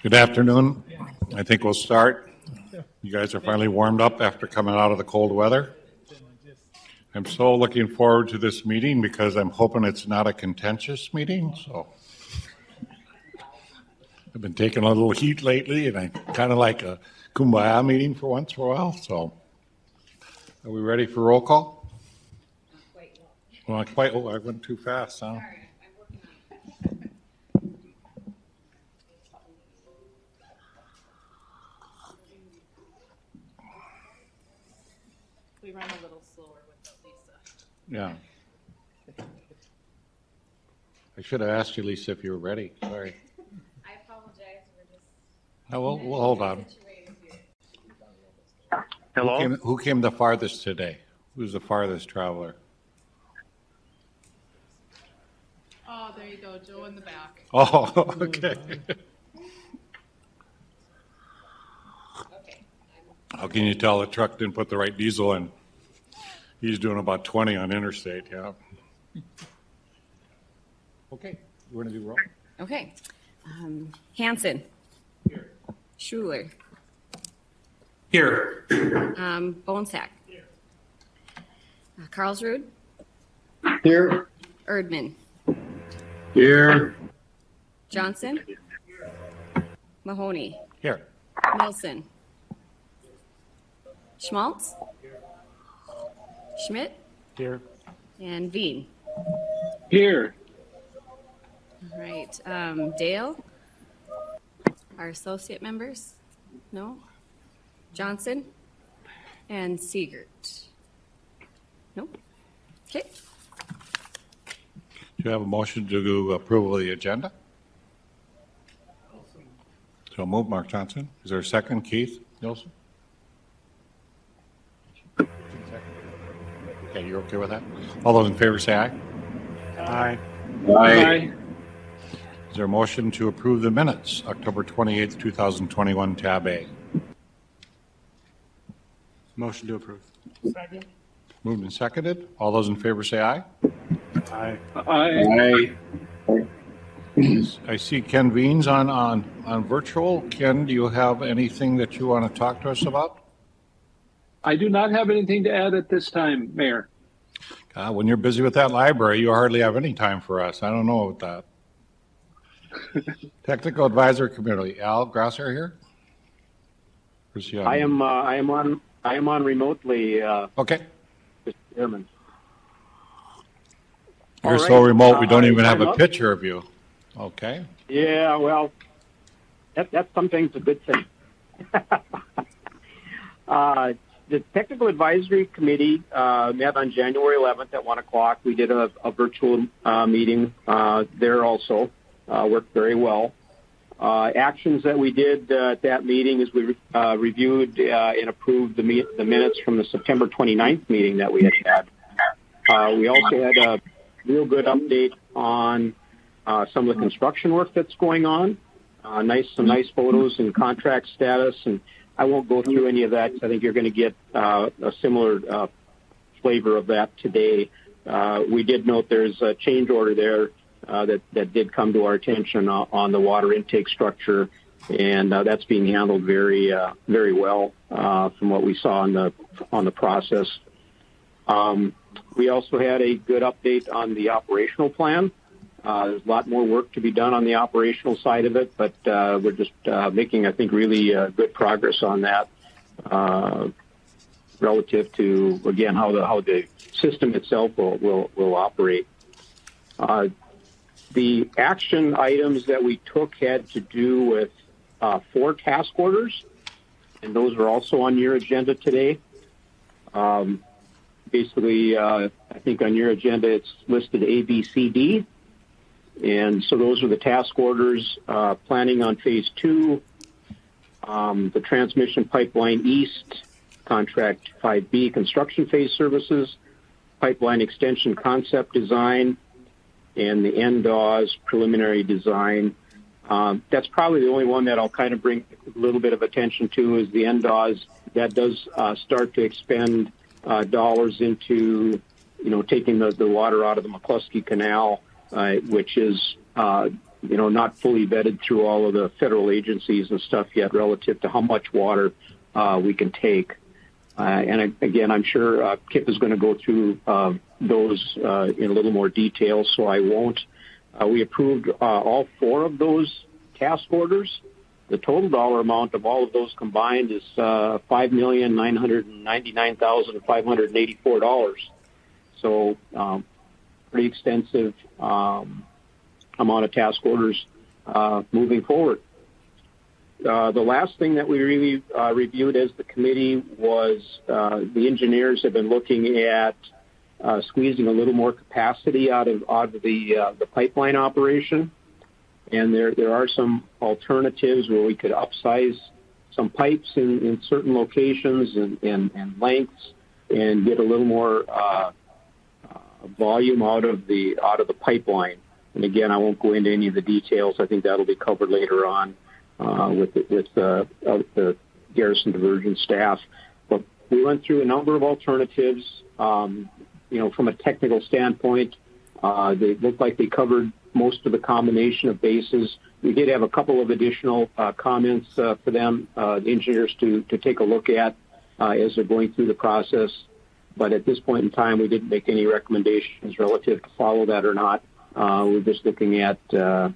Good afternoon. I think we'll start. You guys are finally warmed up after coming out of the cold weather. I'm so looking forward to this meeting because I'm hoping it's not a contentious meeting. So I've been taking a little heat lately, and I kind of like a kumbaya meeting for once in a while. So are we ready for roll call? Not quite. Oh, I went too fast, huh? We run a little slower without Lisa. Yeah. I should have asked you, Lisa, if you were ready. Sorry. I apologize. We're just. No, we'll hold on. Hello? Who came the farthest today? Who's the farthest traveler? Oh, there you go, Joe in the back. Oh, okay. How can you tell the truck didn't put the right diesel in? He's doing about 20 on interstate, yeah. Okay, we're going to do roll. Okay. Hanson. Here. Schuler. Here. Bonesack. Here. Carlsrud. Here. Erdman. Here. Johnson. Mahoney. Here. Nilsson. Schmaltz. Schmidt. Here. And Veen. Here. All right. Dale. Our associate members. No. Johnson. And Siegert. Nope. Okay. Do you have a motion to do approval of the agenda? So move, Mark Johnson. Is there a second, Keith Nilsson? Okay, you're okay with that? All those in favor say aye. Aye. Aye. Is there a motion to approve the minutes, October 28th, 2021, tab A? Motion to approve. Second. Moved and seconded. All those in favor say aye. Aye. Aye. I see Ken Veens on virtual. Ken, do you have anything that you want to talk to us about? I do not have anything to add at this time, Mayor. When you're busy with that library, you hardly have any time for us. I don't know about that. Technical Advisory Committee. Al Grasser here? Or is he on? I am on remotely. Okay. Mr. Chairman. You're All so right. remote, we don't even have I'm a up. picture of you. Okay. Yeah, well, that's something's a good thing. The Technical Advisory Committee met on January 11th at 1 o'clock. We did a virtual meeting there also. Worked very well. Actions that we did at that meeting is we reviewed and approved the minutes from the September 29th meeting that we had. We also had a real good update on some of the construction work that's going on. Some nice photos and contract status, and I won't go through any of that. I think you're going to get a similar flavor of that today. We did note there's a change order there that did come to our attention on the water intake structure, and that's being handled very well from what we saw on the process. We also had a good update on the operational plan. There's a lot more work to be done on the operational side of it, but we're just making, I think, really good progress on that relative to, again, how the system itself will operate. The action items that we took had to do with 4 task orders, and those are also on your agenda today. Basically, I think on your agenda it's listed A, B, C, D. And so those are the task orders, planning on phase 2, the transmission pipeline east, contract 5B, construction phase services, pipeline extension concept design, and the NDAWS preliminary design. That's probably the only one that I'll kind of bring a little bit of attention to is the NDAWS. That does start to expend dollars into, taking the water out of the McCluskey Canal, which is not fully vetted through all of the federal agencies and stuff yet relative to how much water we can take. And again, I'm sure Kip is going to go through those in a little more detail, so I won't. We approved all 4 of those task orders. The total dollar amount of all of those combined is $5,999,584. So pretty extensive amount of task orders moving forward. The last thing that we really reviewed as the committee was the engineers have been looking at squeezing a little more capacity out of the pipeline operation. And there are some alternatives where we could upsize some pipes in certain locations and lengths and get a little more volume out of the pipeline. And again, I won't go into any of the details. I think that'll be covered later on with the Garrison Diversion staff. But we went through a number of alternatives. From a technical standpoint, they looked like they covered most of the combination of bases. We did have a couple of additional comments for them, the engineers, to take a look at as they're going through the process. But at this point in time, we didn't make any recommendations relative to follow that or not. We're just looking at the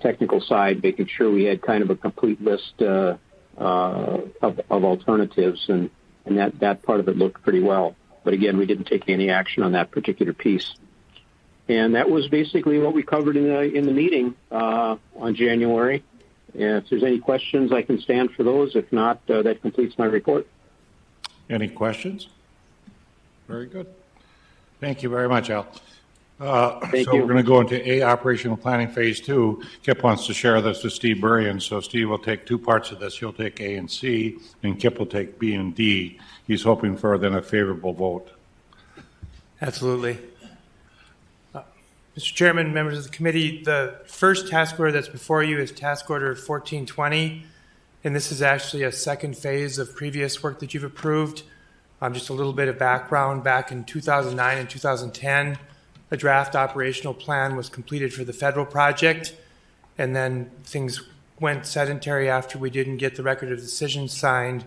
technical side, making sure we had kind of a complete list of alternatives, and that part of it looked pretty well. But again, we didn't take any action on that particular piece. And that was basically what we covered in the meeting on January. And if there's any questions, I can stand for those. If not, that completes my report. Any questions? Very good. Thank you very much, Al. Thank so you. We're going to go into A, Operational Planning Phase 2. Kip wants to share this with Steve Burrian, so Steve will take 2 parts of this. He'll take A and C, and Kip will take B and D. He's hoping for then a favorable vote. Absolutely. Mr. Chairman, members of the committee, the first task order that's before you is Task Order 1420, and this is actually a second phase of previous work that you've approved. Just a little bit of background. Back in 2009 and 2010, a draft operational plan was completed for the federal project, and then things went sedentary after we didn't get the record of decision signed.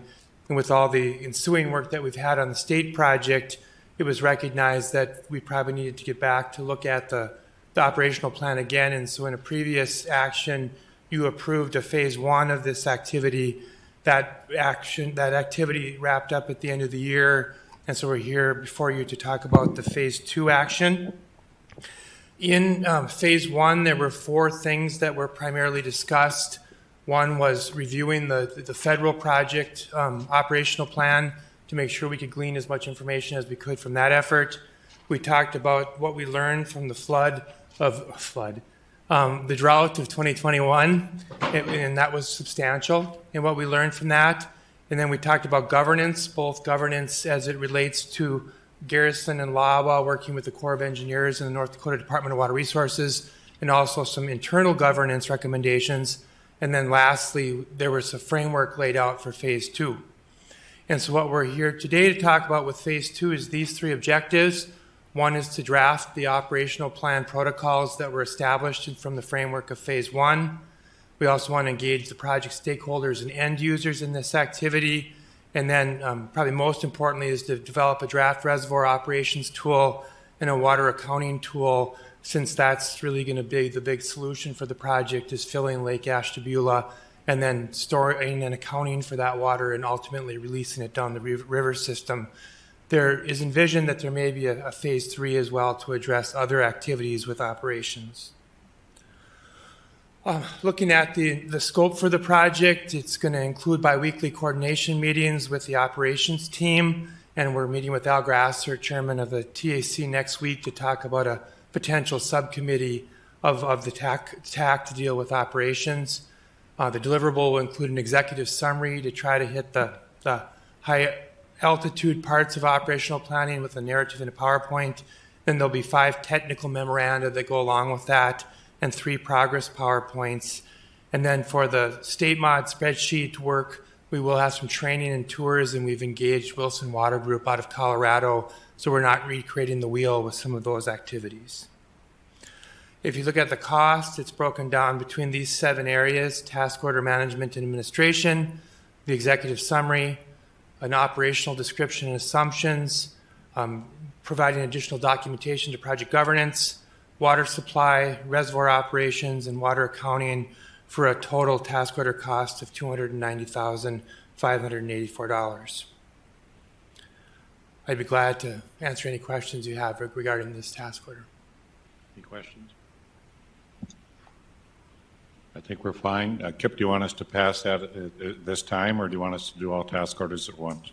And with all the ensuing work that we've had on the state project, it was recognized that we probably needed to get back to look at the operational plan again. And so in a previous action, you approved a phase 1 of this activity. That activity wrapped up at the end of the year. And so we're here before you to talk about the phase 2 action. In phase 1, there were 4 things that were primarily discussed. One was reviewing the federal project operational plan to make sure we could glean as much information as we could from that effort. We talked about what we learned from the the drought of 2021, and that was substantial, and what we learned from that. And then we talked about governance, both governance as it relates to Garrison and LAWA working with the Corps of Engineers and the North Dakota Department of Water Resources, and also some internal governance recommendations. And then lastly, there was a framework laid out for phase 2. And so what we're here today to talk about with phase 2 is these 3 objectives. One is to draft the operational plan protocols that were established from the framework of phase 1. We also want to engage the project stakeholders and end users in this activity. And then probably most importantly is to develop a draft reservoir operations tool and a water accounting tool, since that's really going to be the big solution for the project, is filling Lake Ashtabula and then storing and accounting for that water and ultimately releasing it down the river system. There is envisioned that there may be a phase 3 as well to address other activities with operations. Looking at the scope for the project, it's going to include biweekly coordination meetings with the operations team, and we're meeting with Al Grasser, chairman of the TAC, next week to talk about a potential subcommittee of the TAC to deal with operations. The deliverable will include an executive summary to try to hit the high altitude parts of operational planning with a narrative and a PowerPoint. Then there'll be 5 technical memoranda that go along with that and 3 progress PowerPoints. And then for the state mod spreadsheet work, we will have some training and tours, and we've engaged Wilson Water Group out of Colorado, so we're not recreating the wheel with some of those activities. If you look at the cost, it's broken down between these 7 areas: task order management and administration, the executive summary, an operational description and assumptions, providing additional documentation to project governance, water supply, reservoir operations, and water accounting, for a total task order cost of $290,584. I'd be glad to answer any questions you have regarding this task order. Any questions? I think we're fine. Kip, do you want us to pass that this time, or do you want us to do all task orders at once?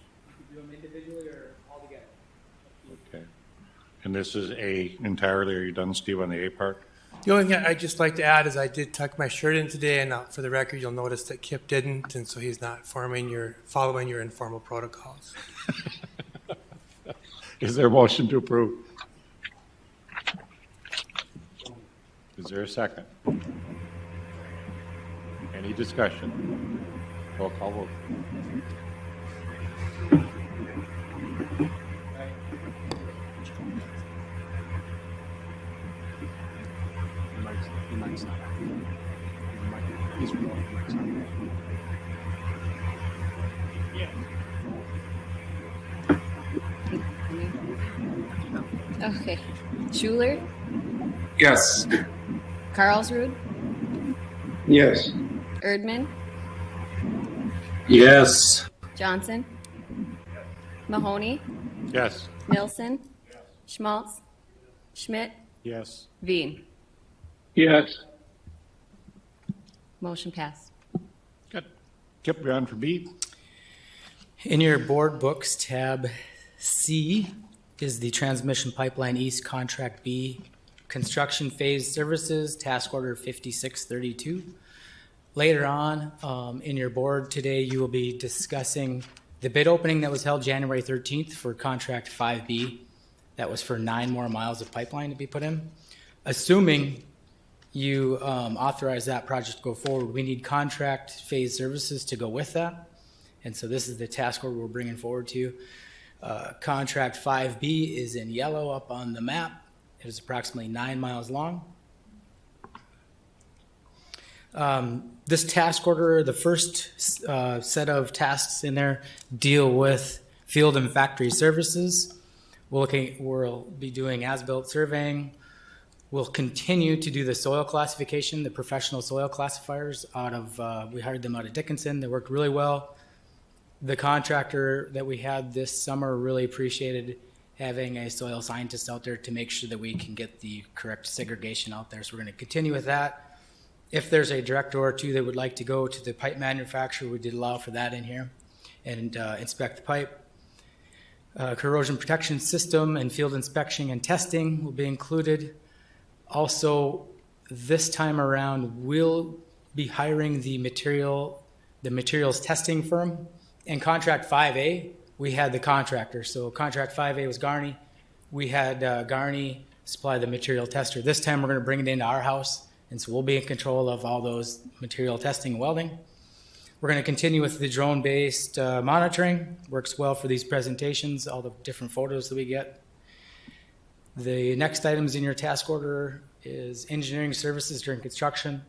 Do them individually or all together? Okay. And this is A entirely. Are you done, Steve, on the A part? The only thing I'd just like to add is I did tuck my shirt in today, and for the record, you'll notice that Kip didn't, and so he's not following your informal protocols. Is there a motion to approve? Is there a second? Any discussion? Roll call vote. Okay. Schuler, Yes. Karlsruhe, Yes. Erdman, Yes. Johnson, Mahoney, Yes. Nilsson, Schmaltz, Schmidt, Yes. Veen. Yes. Motion passed. Good. Kip, you're on for B. In your board books, tab C is the Transmission Pipeline East Contract B Construction Phase Services, Task Order 5632. Later on in your board today, you will be discussing the bid opening that was held January 13th for Contract 5B. That was for 9 more miles of pipeline to be put in. Assuming you authorize that project to go forward, we need contract phase services to go with that. And so this is the task order we're bringing forward to you. Contract 5B is in yellow up on the map. It is approximately 9 miles long. This task order, the first set of tasks in there deal with field and factory services. We'll be doing as-built surveying. We'll continue to do the soil classification, the professional soil classifiers we hired them out of Dickinson. They worked really well. The contractor that we had this summer really appreciated having a soil scientist out there to make sure that we can get the correct segregation out there. So we're going to continue with that. If there's a director or two that would like to go to the pipe manufacturer, we did allow for that in here and inspect the pipe. Corrosion protection system and field inspection and testing will be included. Also, this time around, we'll be hiring the materials testing firm. In Contract 5A, we had the contractor. So Contract 5A was Garney. We had Garney supply the material tester. This time, we're going to bring it into our house, and so we'll be in control of all those material testing and welding. We're going to continue with the drone-based monitoring. Works well for these presentations, all the different photos that we get. The next items in your task order is engineering services during construction.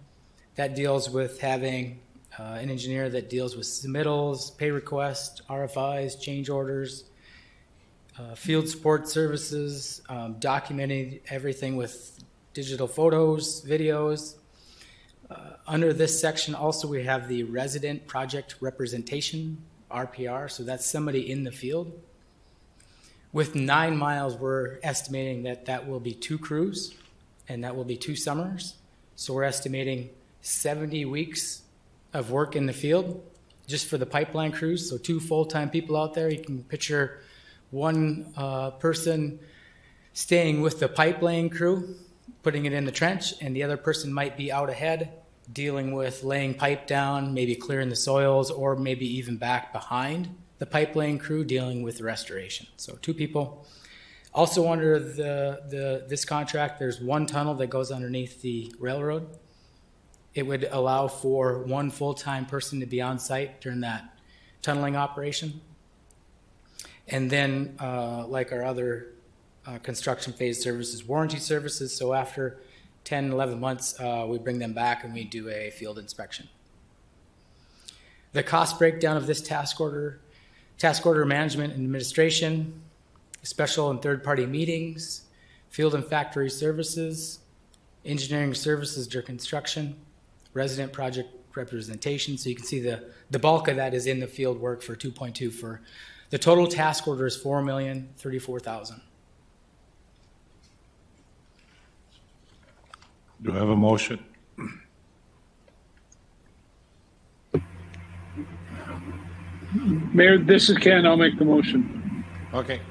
That deals with having an engineer that deals with submittals, pay requests, RFIs, change orders, field support services, documenting everything with digital photos, videos. Under this section also we have the resident project representation, RPR, so that's somebody in the field. With 9 miles, we're estimating that will be 2 crews, and that will be 2 summers. So we're estimating 70 weeks of work in the field just for the pipeline crews. So 2 full-time people out there. You can picture one person staying with the pipeline crew, putting it in the trench, and the other person might be out ahead dealing with laying pipe down, maybe clearing the soils, or maybe even back behind the pipeline crew dealing with restoration. So 2 people. Also under this contract, there's 1 tunnel that goes underneath the railroad. It would allow for 1 full-time person to be on site during that tunneling operation. And then like our other construction phase services, warranty services. So after 10, 11 months, we bring them back and we do a field inspection. The cost breakdown of this task order management and administration, special and third-party meetings, field and factory services, engineering services during construction, resident project representation. So you can see the bulk of that is in the field work for 2.2. For the total task order is $4,034,000. Do I have a motion? Mayor, this is Ken. I'll make the motion. Okay.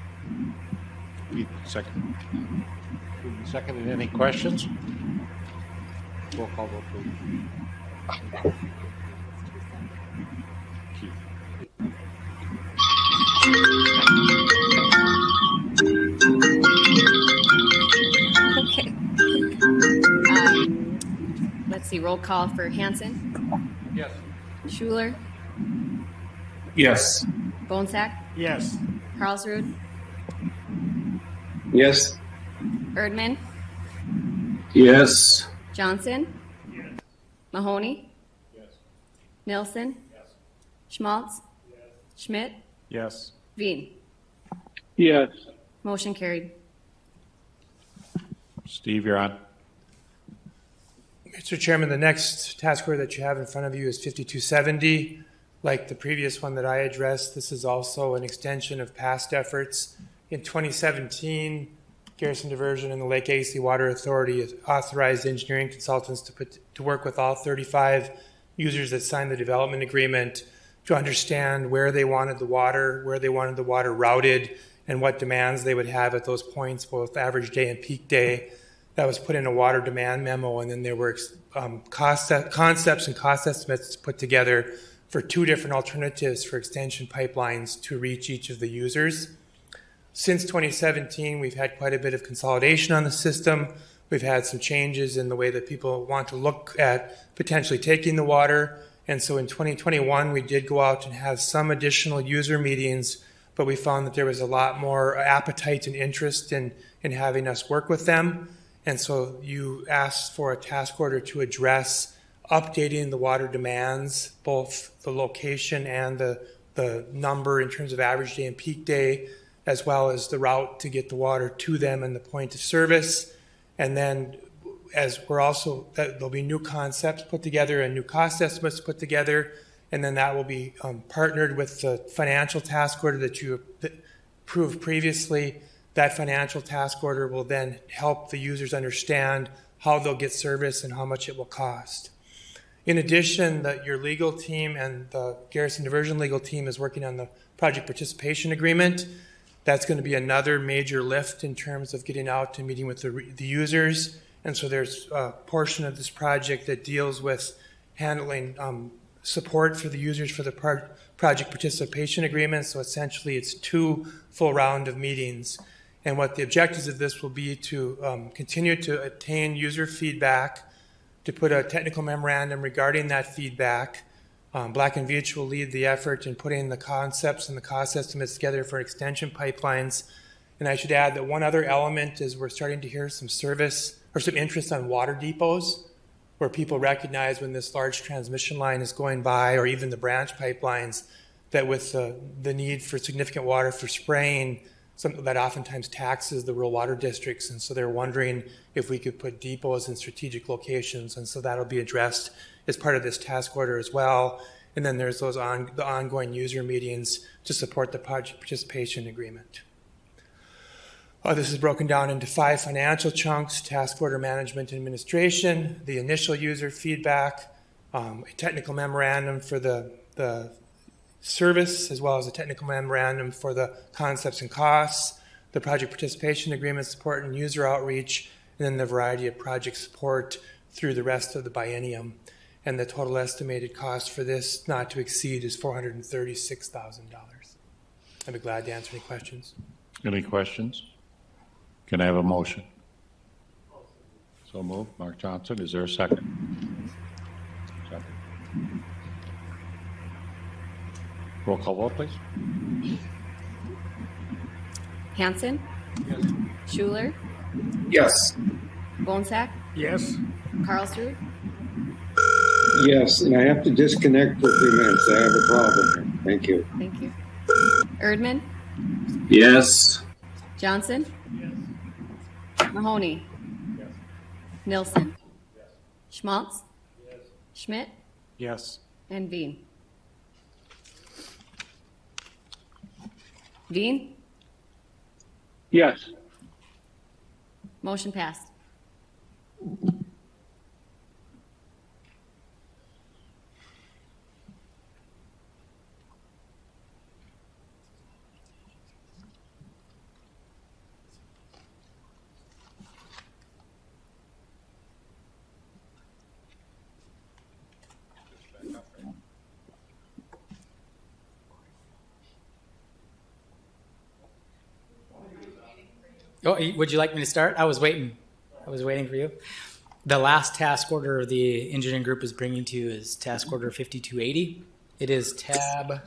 Keith, second. Seconded. Any questions? Roll call vote, please. Keith. Okay. Let's see, roll call for Hanson, Yes. Schuler, Yes. Bonsack, Yes. Carlsrud, Yes. Erdman, Yes. Johnson, Mahoney, Nilsson, Schmaltz, Schmidt, Yes. Veen. Yes. Motion carried. Steve, you're on. Mr. Chairman, the next task order that you have in front of you is 5270. Like the previous one that I addressed, this is also an extension of past efforts. In 2017, Garrison Diversion and the Lake Agassiz Water Authority authorized engineering consultants to work with all 35 users that signed the development agreement to understand where they wanted the water routed, and what demands they would have at those points, both average day and peak day. That was put in a water demand memo, and then there were concepts and cost estimates put together for 2 different alternatives for extension pipelines to reach each of the users. Since 2017, we've had quite a bit of consolidation on the system. We've had some changes in the way that people want to look at potentially taking the water. And so in 2021, we did go out and have some additional user meetings, but we found that there was a lot more appetite and interest in having us work with them. And so you asked for a task order to address updating the water demands, both the location and the number in terms of average day and peak day, as well as the route to get the water to them and the point of service. And then as we're also, there'll be new concepts put together and new cost estimates put together. And then that will be partnered with the financial task order that you approved previously. That financial task order will then help the users understand how they'll get service and how much it will cost. In addition, your legal team and the Garrison Diversion legal team is working on the project participation agreement. That's going to be another major lift in terms of getting out and meeting with the users. And so there's a portion of this project that deals with handling support for the users for the project participation agreement. So essentially it's 2 full round of meetings. And what the objectives of this will be to continue to obtain user feedback, to put a technical memorandum regarding that feedback. Black & Veatch will lead the effort in putting the concepts and the cost estimates together for extension pipelines. And I should add that one other element is we're starting to hear some service or some interest on water depots, where people recognize when this large transmission line is going by, or even the branch pipelines, that with the need for significant water for spraying, something that oftentimes taxes the rural water districts. And so they're wondering if we could put depots in strategic locations. And so that'll be addressed as part of this task order as well. And then there's the ongoing user meetings to support the project participation agreement. This is broken down into 5 financial chunks: task order management and administration, the initial user feedback, a technical memorandum for the service, as well as a technical memorandum for the concepts and costs, the project participation agreement support and user outreach, and then the variety of project support through the rest of the biennium. And the total estimated cost for this not to exceed is $436,000. I'd be glad to answer any questions. Any questions? Can I have a motion? So moved. Mark Johnson. Is there a second? Second. Roll call vote, please. Hanson, Schuler, Yes. Bonsack, Yes. Carlsrud, Yes, and I have to disconnect for a few minutes. I have a problem here. Thank you. thank you. Erdman, Yes. Johnson, Mahoney, Nilsson, Schmaltz, Schmidt, Yes. and Veen. Veen, Yes. motion passed. Oh, would you like me to start? I was waiting for you. The last task order the engineering group is bringing to you is task order 5280. It is tab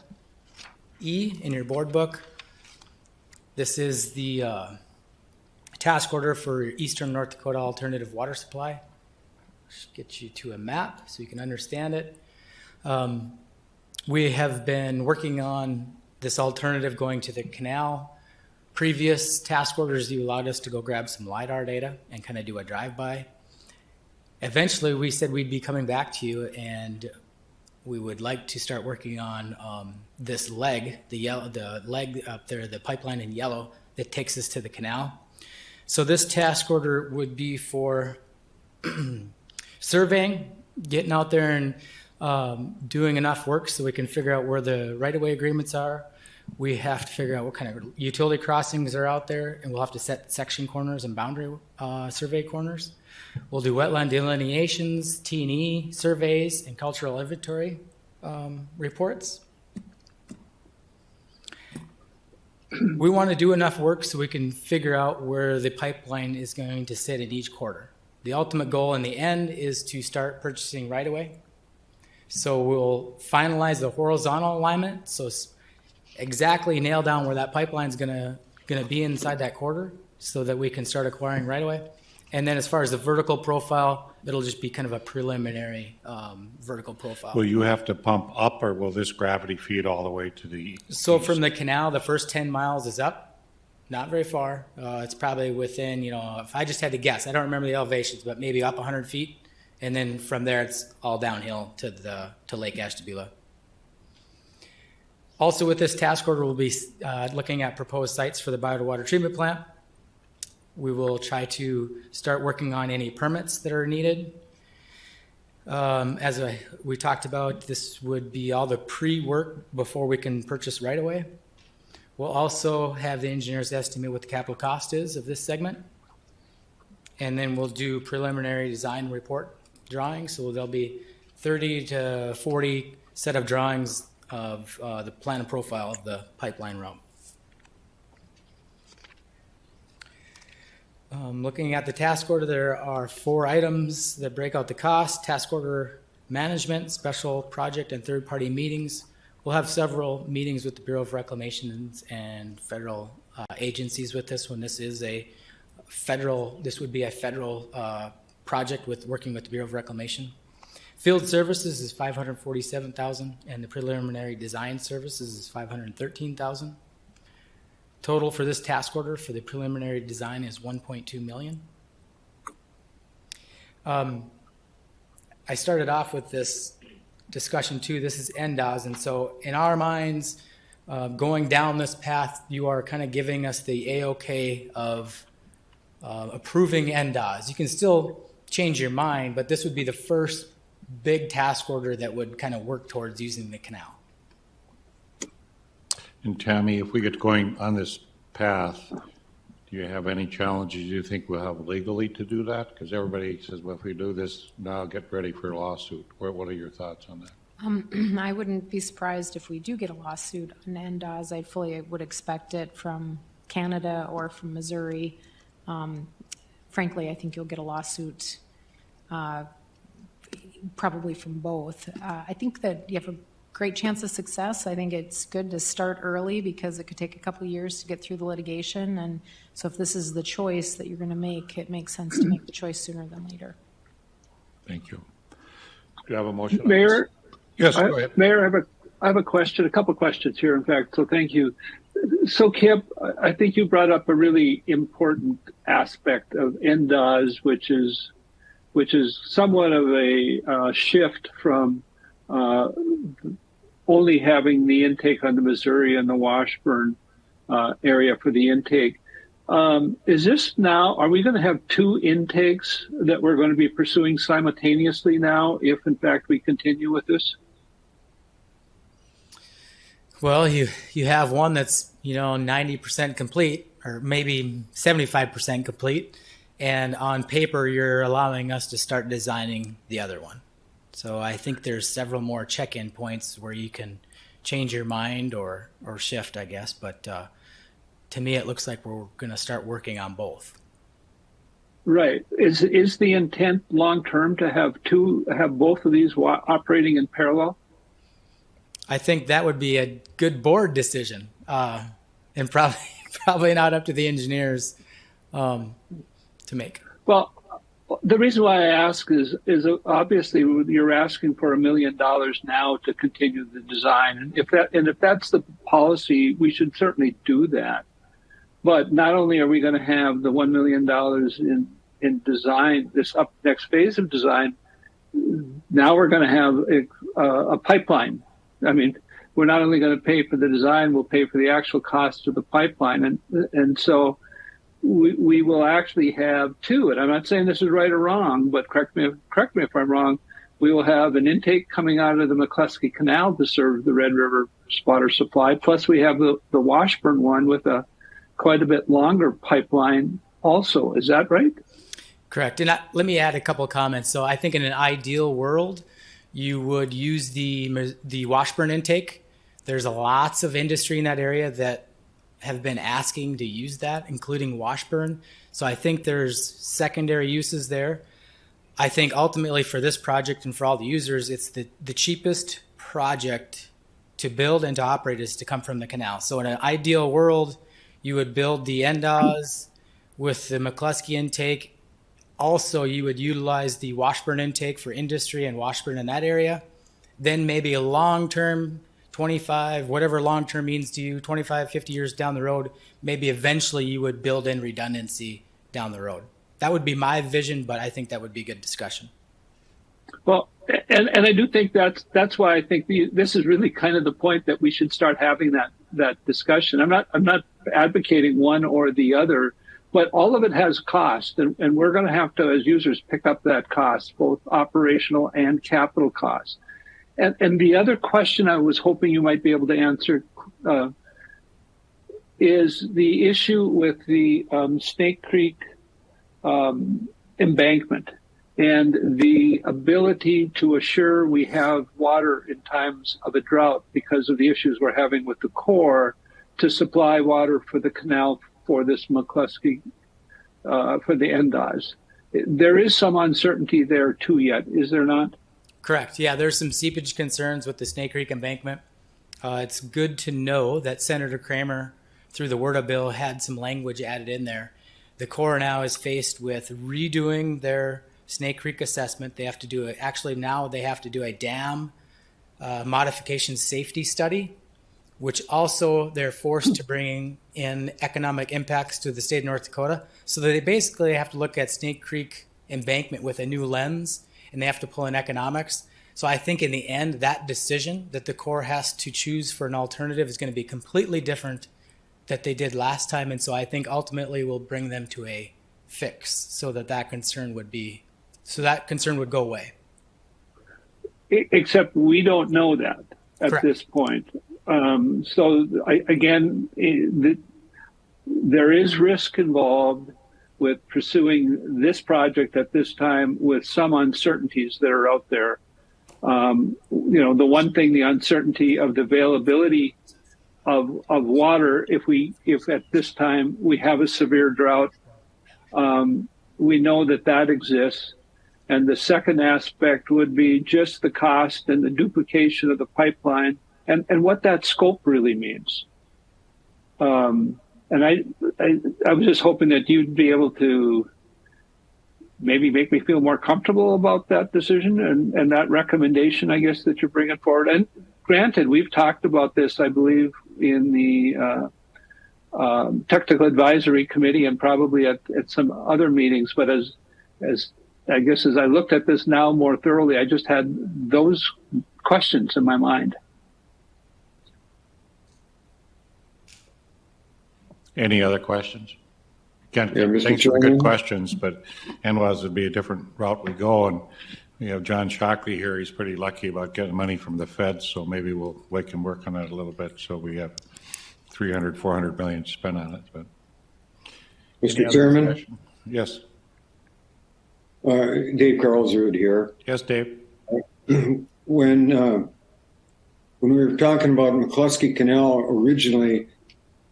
E in your board book. This is the task order for Eastern North Dakota Alternative Water Supply. Should get you to a map so you can understand it. We have been working on this alternative going to the canal. Previous task orders, you allowed us to go grab some LiDAR data and kind of do a drive-by. Eventually, we said we'd be coming back to you, and we would like to start working on this leg, the leg up there, the pipeline in yellow that takes us to the canal. So this task order would be for surveying, getting out there and doing enough work so we can figure out where the right-of-way agreements are. We have to figure out what kind of utility crossings are out there, and we'll have to set section corners and boundary survey corners. We'll do wetland delineations, T&E surveys, and cultural inventory reports. We want to do enough work so we can figure out where the pipeline is going to sit in each quarter. The ultimate goal in the end is to start purchasing right-of-way. So we'll finalize the horizontal alignment, so exactly nail down where that pipeline is gonna be inside that quarter so that we can start acquiring right away. And then as far as the vertical profile, it'll just be kind of a preliminary vertical profile. Will you have to pump up, or will this gravity feed all the way to the So east? from the canal, the first 10 miles is up, not very far. It's probably within, if I just had to guess, I don't remember the elevations, but maybe up 100 feet. And then from there, it's all downhill to Lake Ashtabula. Also with this task order, we'll be looking at proposed sites for the biowater treatment plant. We will try to start working on any permits that are needed. As we talked about, this would be all the pre-work before we can purchase right away. We'll also have the engineers estimate what the capital cost is of this segment. And then we'll do preliminary design report drawings. So there'll be 30 to 40 set of drawings of the plan and profile of the pipeline route. Looking at the task order, there are 4 items that break out the cost: task order management, special project, and third-party meetings. We'll have several meetings with the Bureau of Reclamations and federal agencies with this one. This would be a federal project with working with the Bureau of Reclamation. Field services is $547,000, and the preliminary design services is $513,000. Total for this task order for the preliminary design is $1.2 million. I started off with this discussion too. This is NDOS, and so in our minds, going down this path, you are kind of giving us the A-OK of approving NDOS. You can still change your mind, but this would be the first big task order that would kind of work towards using the canal. And Tammy, if we get going on this path, do you have any challenges you think we'll have legally to do that? Because everybody says, well, if we do this now, get ready for a lawsuit. What are your thoughts on that? I wouldn't be surprised if we do get a lawsuit on NDOS. I fully would expect it from Canada or from Missouri. Frankly, I think you'll get a lawsuit probably from both. I think that you have great chance of success. I think it's good to start early because it could take a couple of years to get through the litigation. And so if this is the choice that you're going to make, it makes sense to make the choice sooner than later. Thank you. Do you have a motion? Mayor? Yes, go ahead. Mayor, I have a question, a couple questions here, in fact, so thank you. So, Kip, I think you brought up a really important aspect of NDOS, which is somewhat of a shift from only having the intake on the Missouri and the Washburn area for the intake. Is this now, are we going to have two intakes that we're going to be pursuing simultaneously now, if in fact we continue with this? Well, you have one that's 90% complete, or maybe 75% complete, and on paper you're allowing us to start designing the other one. So I think there's several more check-in points where you can change your mind or shift, I guess. But to me, it looks like we're going to start working on both. Right. Is the intent long-term to have both of these operating in parallel? I think that would be a good board decision, and probably not up to the engineers to make. Well, the reason why I ask is obviously you're asking for $1 million now to continue the design, and if that's the policy, we should certainly do that. But not only are we going to have the $1 million in design, this next phase of design, now we're going to have a pipeline. I mean, we're not only going to pay for the design, we'll pay for the actual cost of the pipeline. And so we will actually have two. And I'm not saying this is right or wrong, but correct me if I'm wrong. We will have an intake coming out of the McCluskey Canal to serve the Red River water supply. Plus we have the Washburn one with a quite a bit longer pipeline also. Is that right? Correct. And let me add a couple of comments. So I think in an ideal world, you would use the Washburn intake. There's lots of industry in that area that have been asking to use that, including Washburn. So I think there's secondary uses there. I think ultimately for this project and for all the users, it's the cheapest project to build and to operate is to come from the canal. So in an ideal world, you would build the NDOS with the McCluskey intake. Also, you would utilize the Washburn intake for industry and Washburn in that area. Then maybe a long-term, 25, whatever long-term means to you, 25, 50 years down the road, maybe eventually you would build in redundancy down the road. That would be my vision, but I think that would be good discussion. Well, and I do think that's why I think this is really kind of the point that we should start having that discussion. I'm not advocating one or the other, but all of it has cost, and we're going to have to, as users, pick up that cost, both operational and capital costs. And the other question I was hoping you might be able to answer is the issue with the Snake Creek embankment and the ability to assure we have water in times of a drought because of the issues we're having with the Corps to supply water for the canal for this McCluskey, for the NDOS. There is some uncertainty there too yet, is there not? Correct. Yeah, there's some seepage concerns with the Snake Creek embankment. It's good to know that Senator Kramer, through the WRDA bill, had some language added in there. The Corps now is faced with redoing their Snake Creek assessment. They have to do a dam modification safety study, which also they're forced to bring in economic impacts to the state of North Dakota. So they basically have to look at Snake Creek embankment with a new lens, and they have to pull in economics. So I think in the end, that decision that the Corps has to choose for an alternative is going to be completely different that they did last time. And so I think ultimately we'll bring them to a fix so that concern would go away. Except we don't know that at Correct. This point. There is risk involved with pursuing this project at this time with some uncertainties that are out there. The one thing, the uncertainty of the availability of water, if at this time we have a severe drought, we know that exists. And the second aspect would be just the cost and the duplication of the pipeline and what that scope really means. And I was just hoping that you'd be able to maybe make me feel more comfortable about that decision and that recommendation, I guess, that you're bringing forward. And granted, we've talked about this, I believe, in the Technical Advisory Committee and probably at some other meetings. But as I guess as I looked at this now more thoroughly, I just had those questions in my mind. Any other questions? Again, Yeah, Mr. thanks for the Chairman. good questions, but NWAS would be a different route we go. And we have John Shockley here. He's pretty lucky about getting money from the feds, so maybe we'll wake him work on that a little bit. So we have 300, 400 million to spend on it. But any Mr. other Chairman, discussion? Yes. Dave Carlsrud here. Yes, Dave. When we were talking about McCluskey Canal originally,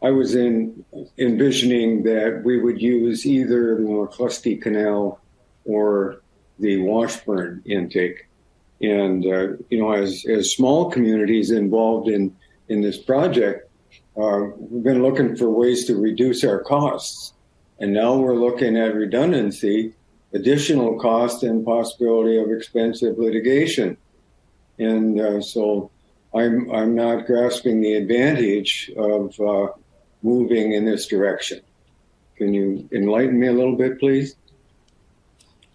I was envisioning that we would use either the McCluskey Canal or the Washburn intake. And, as small communities involved in this project, we've been looking for ways to reduce our costs. And now we're looking at redundancy, additional cost, and possibility of expensive litigation. And so I'm not grasping the advantage of moving in this direction. Can you enlighten me a little bit, please?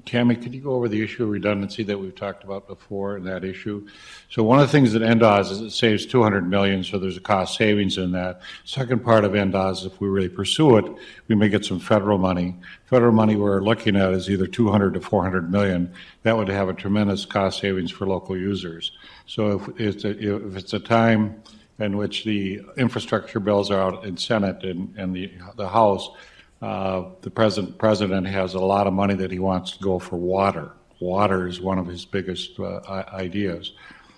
Tammy, could you go over the issue of redundancy that we've talked about before in that issue? So one of the things that NDOS is it saves $200 million, so there's a cost savings in that. Second part of NDOS, if we really pursue it, we may get some federal money. Federal money we're looking at is either 200 to 400 million. That would have a tremendous cost savings for local users. So if it's a time in which the infrastructure bills are out in Senate and the House, the president has a lot of money that he wants to go for water. Water is one of his biggest ideas.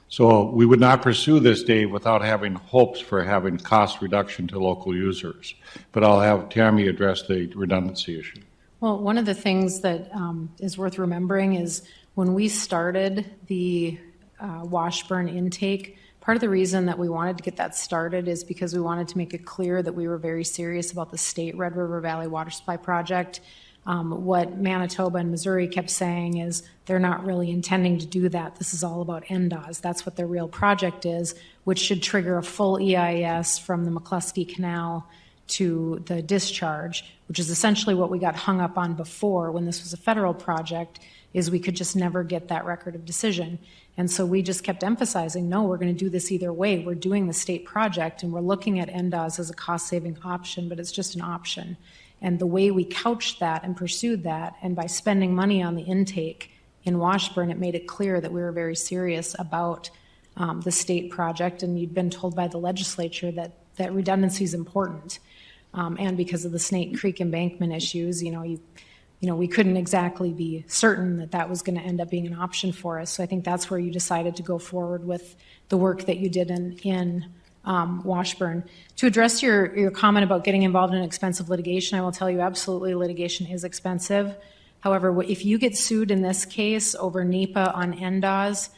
So we would not pursue this, Dave, without having hopes for having cost reduction to local users. But I'll have Tammy address the redundancy issue. Well, one of the things that is worth remembering is when we started the Washburn intake, part of the reason that we wanted to get that started is because we wanted to make it clear that we were very serious about the state Red River Valley Water Supply Project. What Manitoba and Missouri kept saying is they're not really intending to do that. This is all about NDOS. That's what their real project is, which should trigger a full EIS from the McCluskey Canal to the discharge, which is essentially what we got hung up on before when this was a federal project, is we could just never get that record of decision. And so we just kept emphasizing, no, we're going to do this either way. We're doing the state project and we're looking at NDOS as a cost-saving option, but it's just an option. And the way we couched that and pursued that, and by spending money on the intake in Washburn, it made it clear that we were very serious about the state project. And you'd been told by the legislature that redundancy is important. And because of the Snake Creek embankment issues, we couldn't exactly be certain that that was going to end up being an option for us. So I think that's where you decided to go forward with the work that you did in Washburn. To address your comment about getting involved in expensive litigation, I will tell you absolutely litigation is expensive. However, if you get sued in this case over NEPA on NDOS,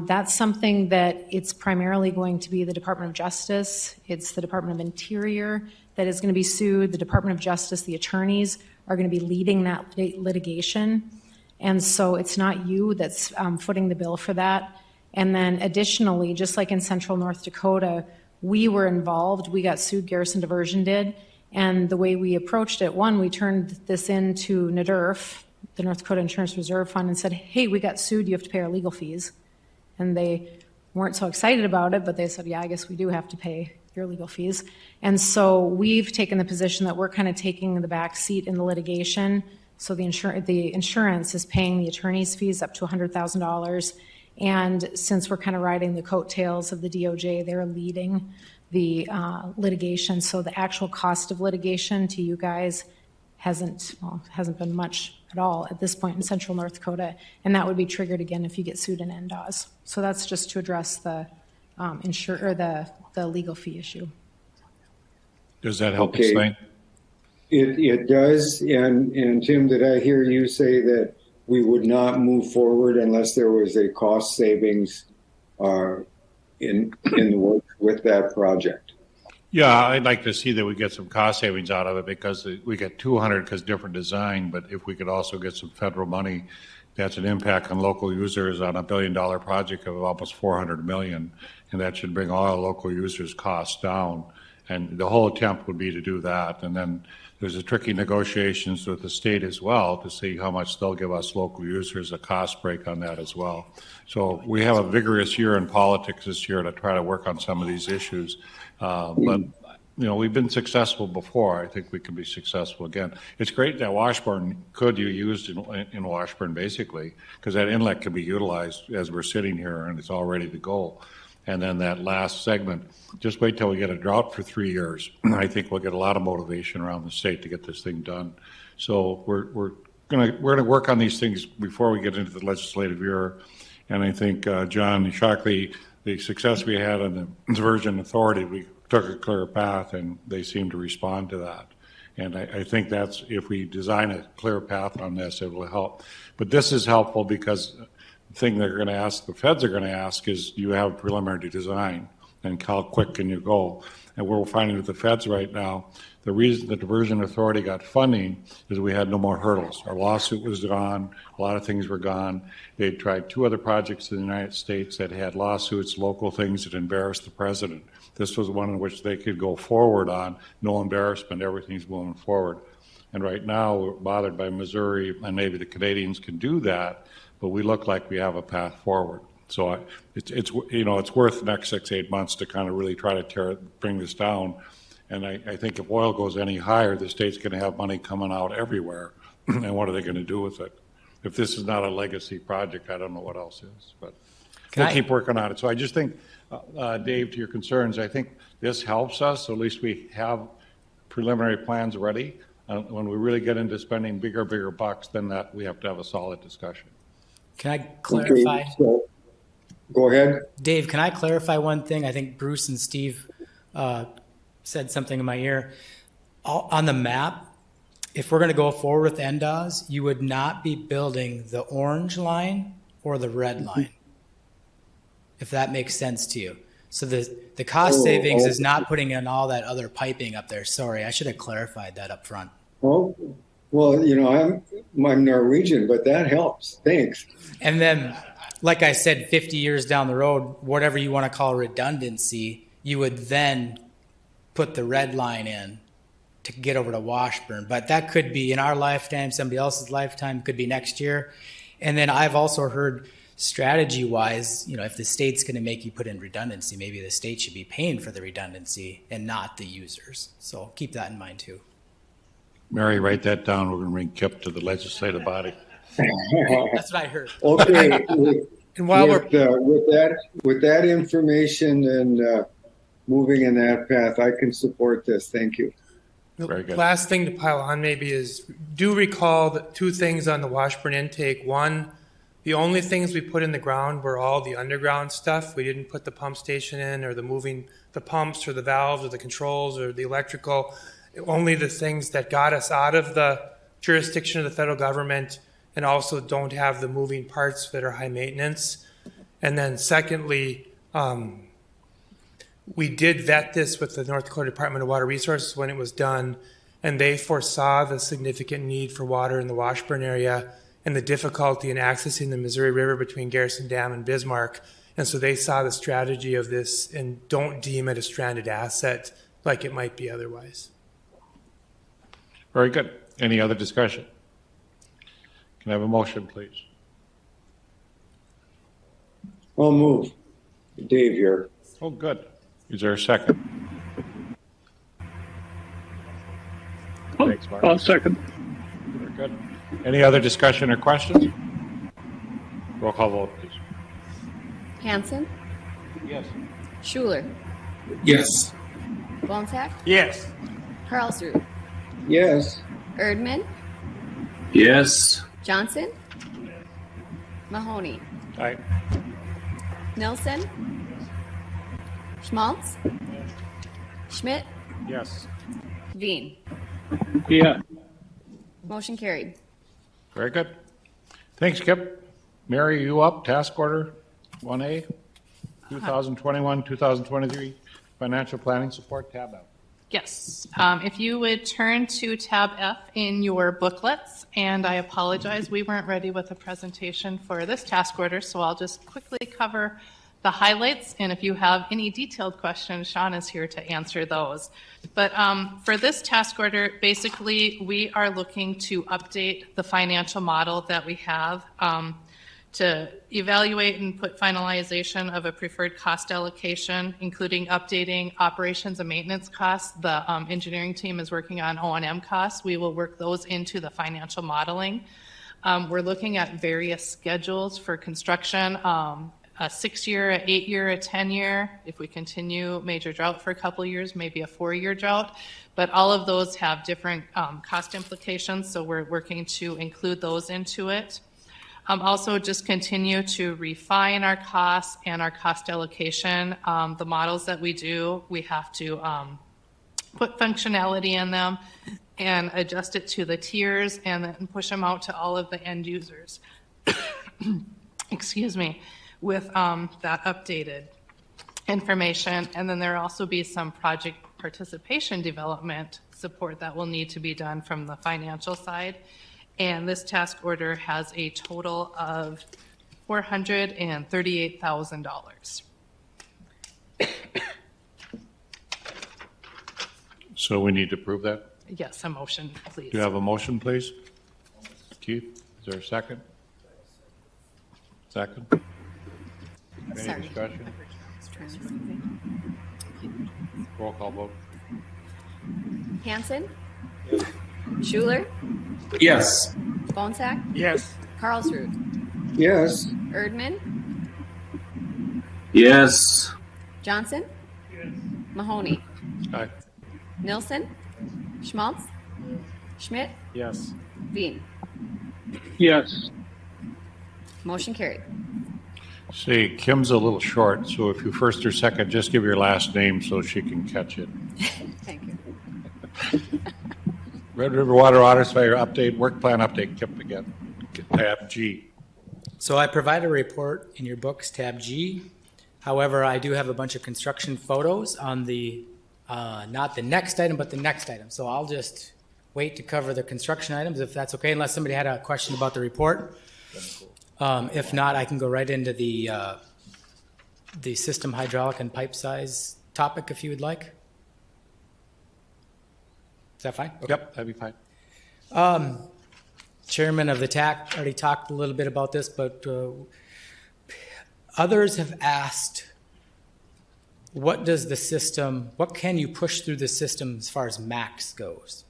that's something that it's primarily going to be the Department of Justice. It's the Department of Interior that is going to be sued. The Department of Justice, the attorneys, are going to be leading that litigation. And so it's not you that's footing the bill for that. And then additionally, just like in Central North Dakota, we were involved. We got sued, Garrison Diversion did. And the way we approached it, one, we turned this into NDRF, the North Dakota Insurance Reserve Fund, and said, hey, we got sued, you have to pay our legal fees. And they weren't so excited about it, but they said, yeah, I guess we do have to pay your legal fees. And so we've taken the position that we're kind of taking the back seat in the litigation. So the insurance is paying the attorney's fees up to $100,000. And since we're kind of riding the coattails of the DOJ, they're leading the litigation. So the actual cost of litigation to you guys hasn't been much at all at this point in Central North Dakota. And that would be triggered again if you get sued in NDOS. So that's just to address the the legal fee issue. Does that help explain? It does. And Tim, did I hear you say that we would not move forward unless there was a cost savings in the work with that project. Yeah, I'd like to see that we get some cost savings out of it because we get 200 because different design, but if we could also get some federal money, that's an impact on local users on $1 billion project of almost 400 million, and that should bring all local users' costs down. And the whole attempt would be to do that. And then there's a tricky negotiations with the state as well to see how much they'll give us local users a cost break on that as well. So we have a vigorous year in politics this year to try to work on some of these issues. But you know, we've been successful before. I think we can be successful again. It's great that Washburn could be used in Washburn basically, because that inlet can be utilized as we're sitting here and it's all ready to go. And then that last segment, just wait till we get a drought for 3 years. I think we'll get a lot of motivation around the state to get this thing done. So we're gonna work on these things before we get into the legislative year. And I think John Shockley, the success we had on the diversion authority, we took a clear path and they seem to respond to that. And I think that's, if we design a clear path on this, it will help. But this is helpful because the thing they're going to ask, the feds are going to ask is, do you have preliminary design and how quick can you go? And we're finding with the feds right now, the reason the diversion authority got funding is we had no more hurdles. Our lawsuit was gone. A lot of things were gone. They tried 2 other projects in the United States that had lawsuits, local things that embarrassed the president. This was one in which they could go forward on, no embarrassment, everything's moving forward. And right now, we're bothered by Missouri, and maybe the Canadians can do that, but we look like we have a path forward. So it's you know, it's worth the next 6-8 months to kind of really try to bring this down. And I think if oil goes any higher, the state's going to have money coming out everywhere. And what are they going to do with it? If this is not a legacy project, I don't know what else is. But we'll keep working on it. So I just think, Dave, to your concerns, I think this helps us. So at least we have preliminary plans ready. When we really get into spending bigger bucks, then that we have to have a solid discussion. Can I clarify? Okay, so go ahead. Dave, can I clarify one thing? I think Bruce and Steve said something in my ear. On the map, if we're going to go forward with NDOS, you would not be building the orange line or the red line, if that makes sense to you. So the cost savings is not putting in all that other piping up there. Sorry, I should have clarified that up front. Oh, well, you know, I'm Norwegian, but that helps. Thanks. And then, like I said, 50 years down the road, whatever you want to call redundancy, you would then put the red line in to get over to Washburn. But that could be in our lifetime, somebody else's lifetime, could be next year. And then I've also heard strategy-wise, you know, if the state's going to make you put in redundancy, maybe the state should be paying for the redundancy and not the users. So keep that in mind too. Mary, write that down. We're going to bring Kip to the legislative body. That's what I heard. Okay. And while with that information and moving in that path, I can support this. Thank you. Very good. Last thing to pile on maybe is, do recall the 2 things on the Washburn intake. One, the only things we put in the ground were all the underground stuff. We didn't put the pump station in, or the pumps or the valves or the controls or the electrical. Only the things that got us out of the jurisdiction of the federal government and also don't have the moving parts that are high maintenance. And then secondly, we did vet this with the North Dakota Department of Water Resources when it was done, and they foresaw the significant need for water in the Washburn area and the difficulty in accessing the Missouri River between Garrison Dam and Bismarck. And so they saw the strategy of this and don't deem it a stranded asset like it might be otherwise. Very good. Any other discussion? Can I have a motion, please? I'll move. Dave here. Oh, good. Is there a second? Thanks, Mark. I'll second. Very good. Any other discussion or questions? Roll call vote, please. Hanson, Yes. Schuler, Yes. Bonsack, Yes. Karlsruhe, Yes. Erdman, Yes. Johnson, Mahoney, Aye. Nilsson, Schmaltz, Schmidt, Yes. Veen. Yeah. Motion carried. Very good. Thanks, Kip. Mary, you up? Task Order 1A, 2021-2023 Financial Planning Support, tab F. Yes. If you would turn to tab F in your booklets, and I apologize, we weren't ready with a presentation for this task order, so I'll just quickly cover the highlights, and if you have any detailed questions, Sean is here to answer those. But for this task order, basically, we are looking to update the financial model that we have to evaluate and put finalization of a preferred cost allocation, including updating operations and maintenance costs. The engineering team is working on O&M costs. We will work those into the financial modeling. We're looking at various schedules for construction, a 6-year, a 8-year, a 10-year. If we continue major drought for a couple of years, maybe a 4-year drought. But all of those have different cost implications, so we're working to include those into it. Also, just continue to refine our costs and our cost allocation. The models that we do, we have to put functionality in them and adjust it to the tiers and then push them out to all of the end users. Excuse me, with that updated information. And then there will also be some project participation development support that will need to be done from the financial side. And this task order has a total of $438,000. So we need to approve that? Yes, a motion, please. Do you have a motion, please? Keith, is there a second? Second? Any Sorry. discussion? Roll call vote. Hanson? Schuler? Yes. Bonsack? Yes. Karlsruhe? Yes. Erdman? Yes. Johnson? Mahoney? Aye. Nilsson? Schmaltz? Schmidt? Yes. Veen? Yes. Motion carried. See, Kim's a little short, so if you first or second, just give your last name so she can catch it. Thank you. Red River Water Audit Fire update, work plan update, Kip again. Tab G. So I provide a report in your books, tab G. However, I do have a bunch of construction photos on the, not the next item, but the next item. So I'll just wait to cover the construction items if that's okay, unless somebody had a question about the report. If not, I can go right into the system hydraulic and pipe size topic if you would like. Is that fine? Okay. Yep, that'd be fine. Chairman of the TAC already talked a little bit about this, but others have asked, what does the system, what can you push through the system as far as max goes?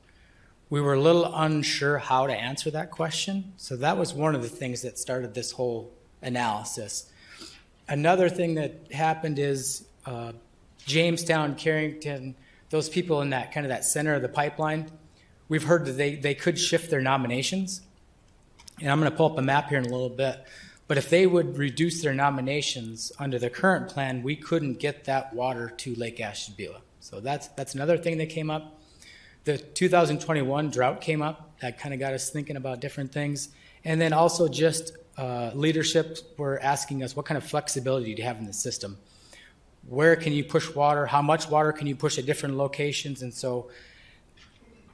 We were a little unsure how to answer that question, so that was one of the things that started this whole analysis. Another thing that happened is Jamestown, Carrington, those people in that kind of that center of the pipeline, we've heard that they could shift their nominations. And I'm going to pull up a map here in a little bit. But if they would reduce their nominations under the current plan, we couldn't get that water to Lake Ashtabula. So that's another thing that came up. The 2021 drought came up. That kind of got us thinking about different things. And then also just leadership were asking us, what kind of flexibility do you have in the system? Where can you push water? How much water can you push at different locations? And so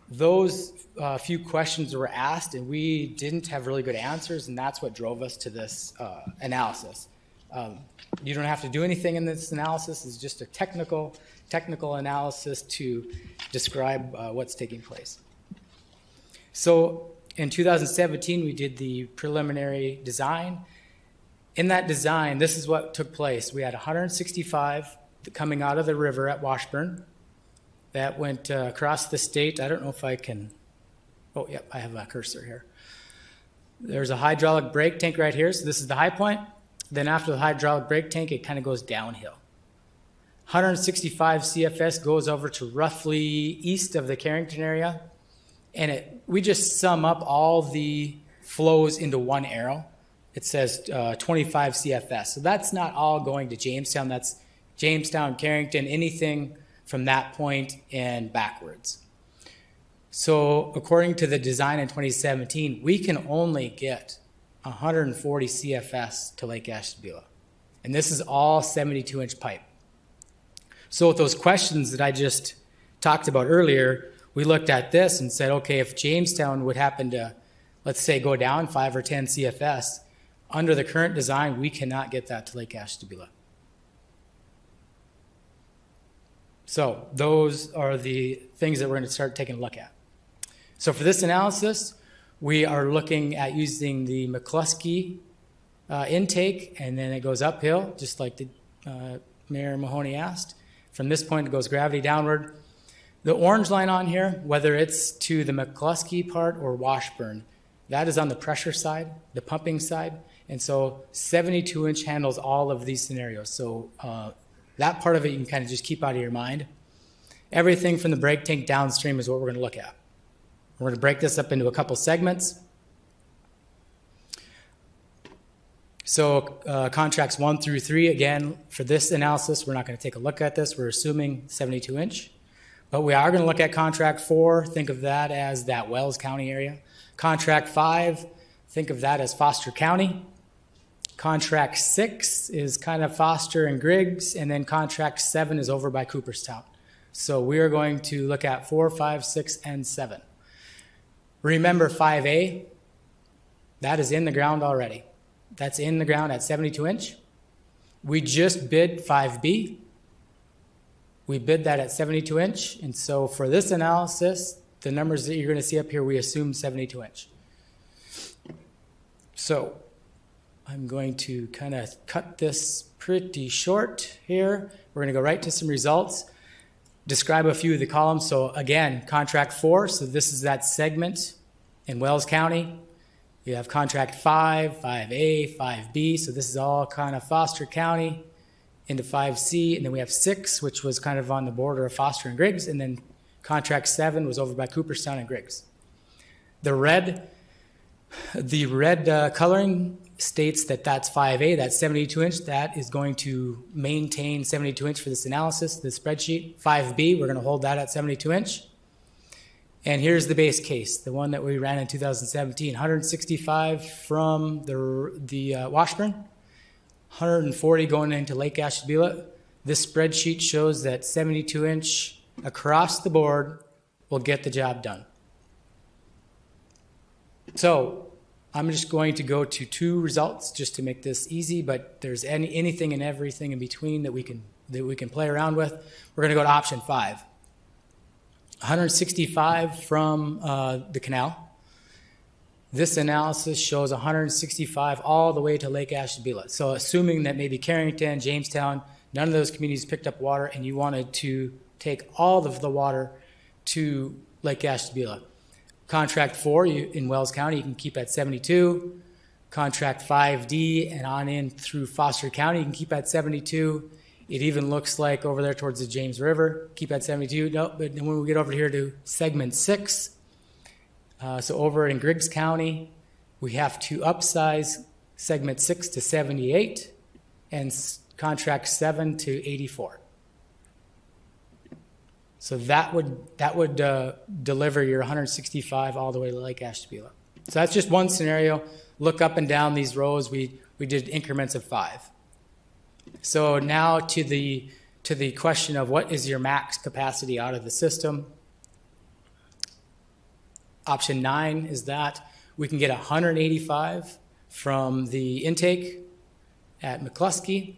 those few questions were asked, and we didn't have really good answers, and that's what drove us to this analysis. You don't have to do anything in this analysis. It's just a technical analysis to describe what's taking place. So in 2017, we did the preliminary design. In that design, this is what took place. We had 165 coming out of the river at Washburn. That went across the state. I don't know if I can, oh, yep, I have a cursor here. There's a hydraulic brake tank right here. So this is the high point. Then after the hydraulic brake tank, it kind of goes downhill. 165 CFS goes over to roughly east of the Carrington area. And we just sum up all the flows into one arrow. It says 25 CFS. So that's not all going to Jamestown. That's Jamestown, Carrington, anything from that point and backwards. So according to the design in 2017, we can only get 140 CFS to Lake Ashtabula. And this is all 72-inch pipe. So with those questions that I just talked about earlier, we looked at this and said, okay, if Jamestown would happen to, let's say, go down 5 or 10 CFS, under the current design, we cannot get that to Lake Ashtabula. So those are the things that we're going to start taking a look at. So for this analysis, we are looking at using the McCluskey intake, and then it goes uphill, just like the Mayor Mahoney asked. From this point, it goes gravity downward. The orange line on here, whether it's to the McCluskey part or Washburn, that is on the pressure side, the pumping side. And so 72-inch handles all of these scenarios. So that part of it you can kind of just keep out of your mind. Everything from the brake tank downstream is what we're going to look at. We're going to break this up into a couple segments. So contracts 1 through 3, again, for this analysis, we're not going to take a look at this. We're assuming 72-inch. But we are going to look at contract 4. Think of that as that Wells County area. Contract 5, think of that as Foster County. Contract 6 is kind of Foster and Griggs, and then contract 7 is over by Cooperstown. So we are going to look at 4, 5, 6, and 7. Remember 5A, that is in the ground already. That's in the ground at 72-inch. We just bid 5B. We bid that at 72-inch, and so for this analysis, the numbers that you're going to see up here, we assume 72-inch. So I'm going to kind of cut this pretty short here. We're going to go right to some results, describe a few of the columns. So again, contract 4, so this is that segment in Wells County. You have contract 5, 5A, 5B, so this is all kind of Foster County into 5C, and then we have 6, which was kind of on the border of Foster and Griggs, and then contract 7 was over by Cooperstown and Griggs. The red coloring states that that's 5A, that's 72-inch. That is going to maintain 72-inch for this analysis, this spreadsheet. 5B, we're going to hold that at 72-inch. And here's the base case, the one that we ran in 2017, 165 from the Washburn, 140 going into Lake Ashtabula. This spreadsheet shows that 72-inch across the board will get the job done. So I'm just going to go to 2 results just to make this easy, but there's anything and everything in between that we can play around with. We're going to go to option 5. 165 from the canal. This analysis shows 165 all the way to Lake Ashtabula. So assuming that maybe Carrington, Jamestown, none of those communities picked up water and you wanted to take all of the water to Lake Ashtabula. Contract 4 in Wells County, you can keep at 72. Contract 5D and on in through Foster County, you can keep at 72. It even looks like over there towards the James River, keep at 72. No, but then when we get over here to segment 6, so over in Griggs County, we have to upsize segment 6 to 78 and contract 7 to 84. So that would deliver your 165 all the way to Lake Ashtabula. So that's just one scenario. Look up and down these rows. We did increments of 5. So now to the question of what is your max capacity out of the system. Option 9 is that we can get 185 from the intake at McCluskey.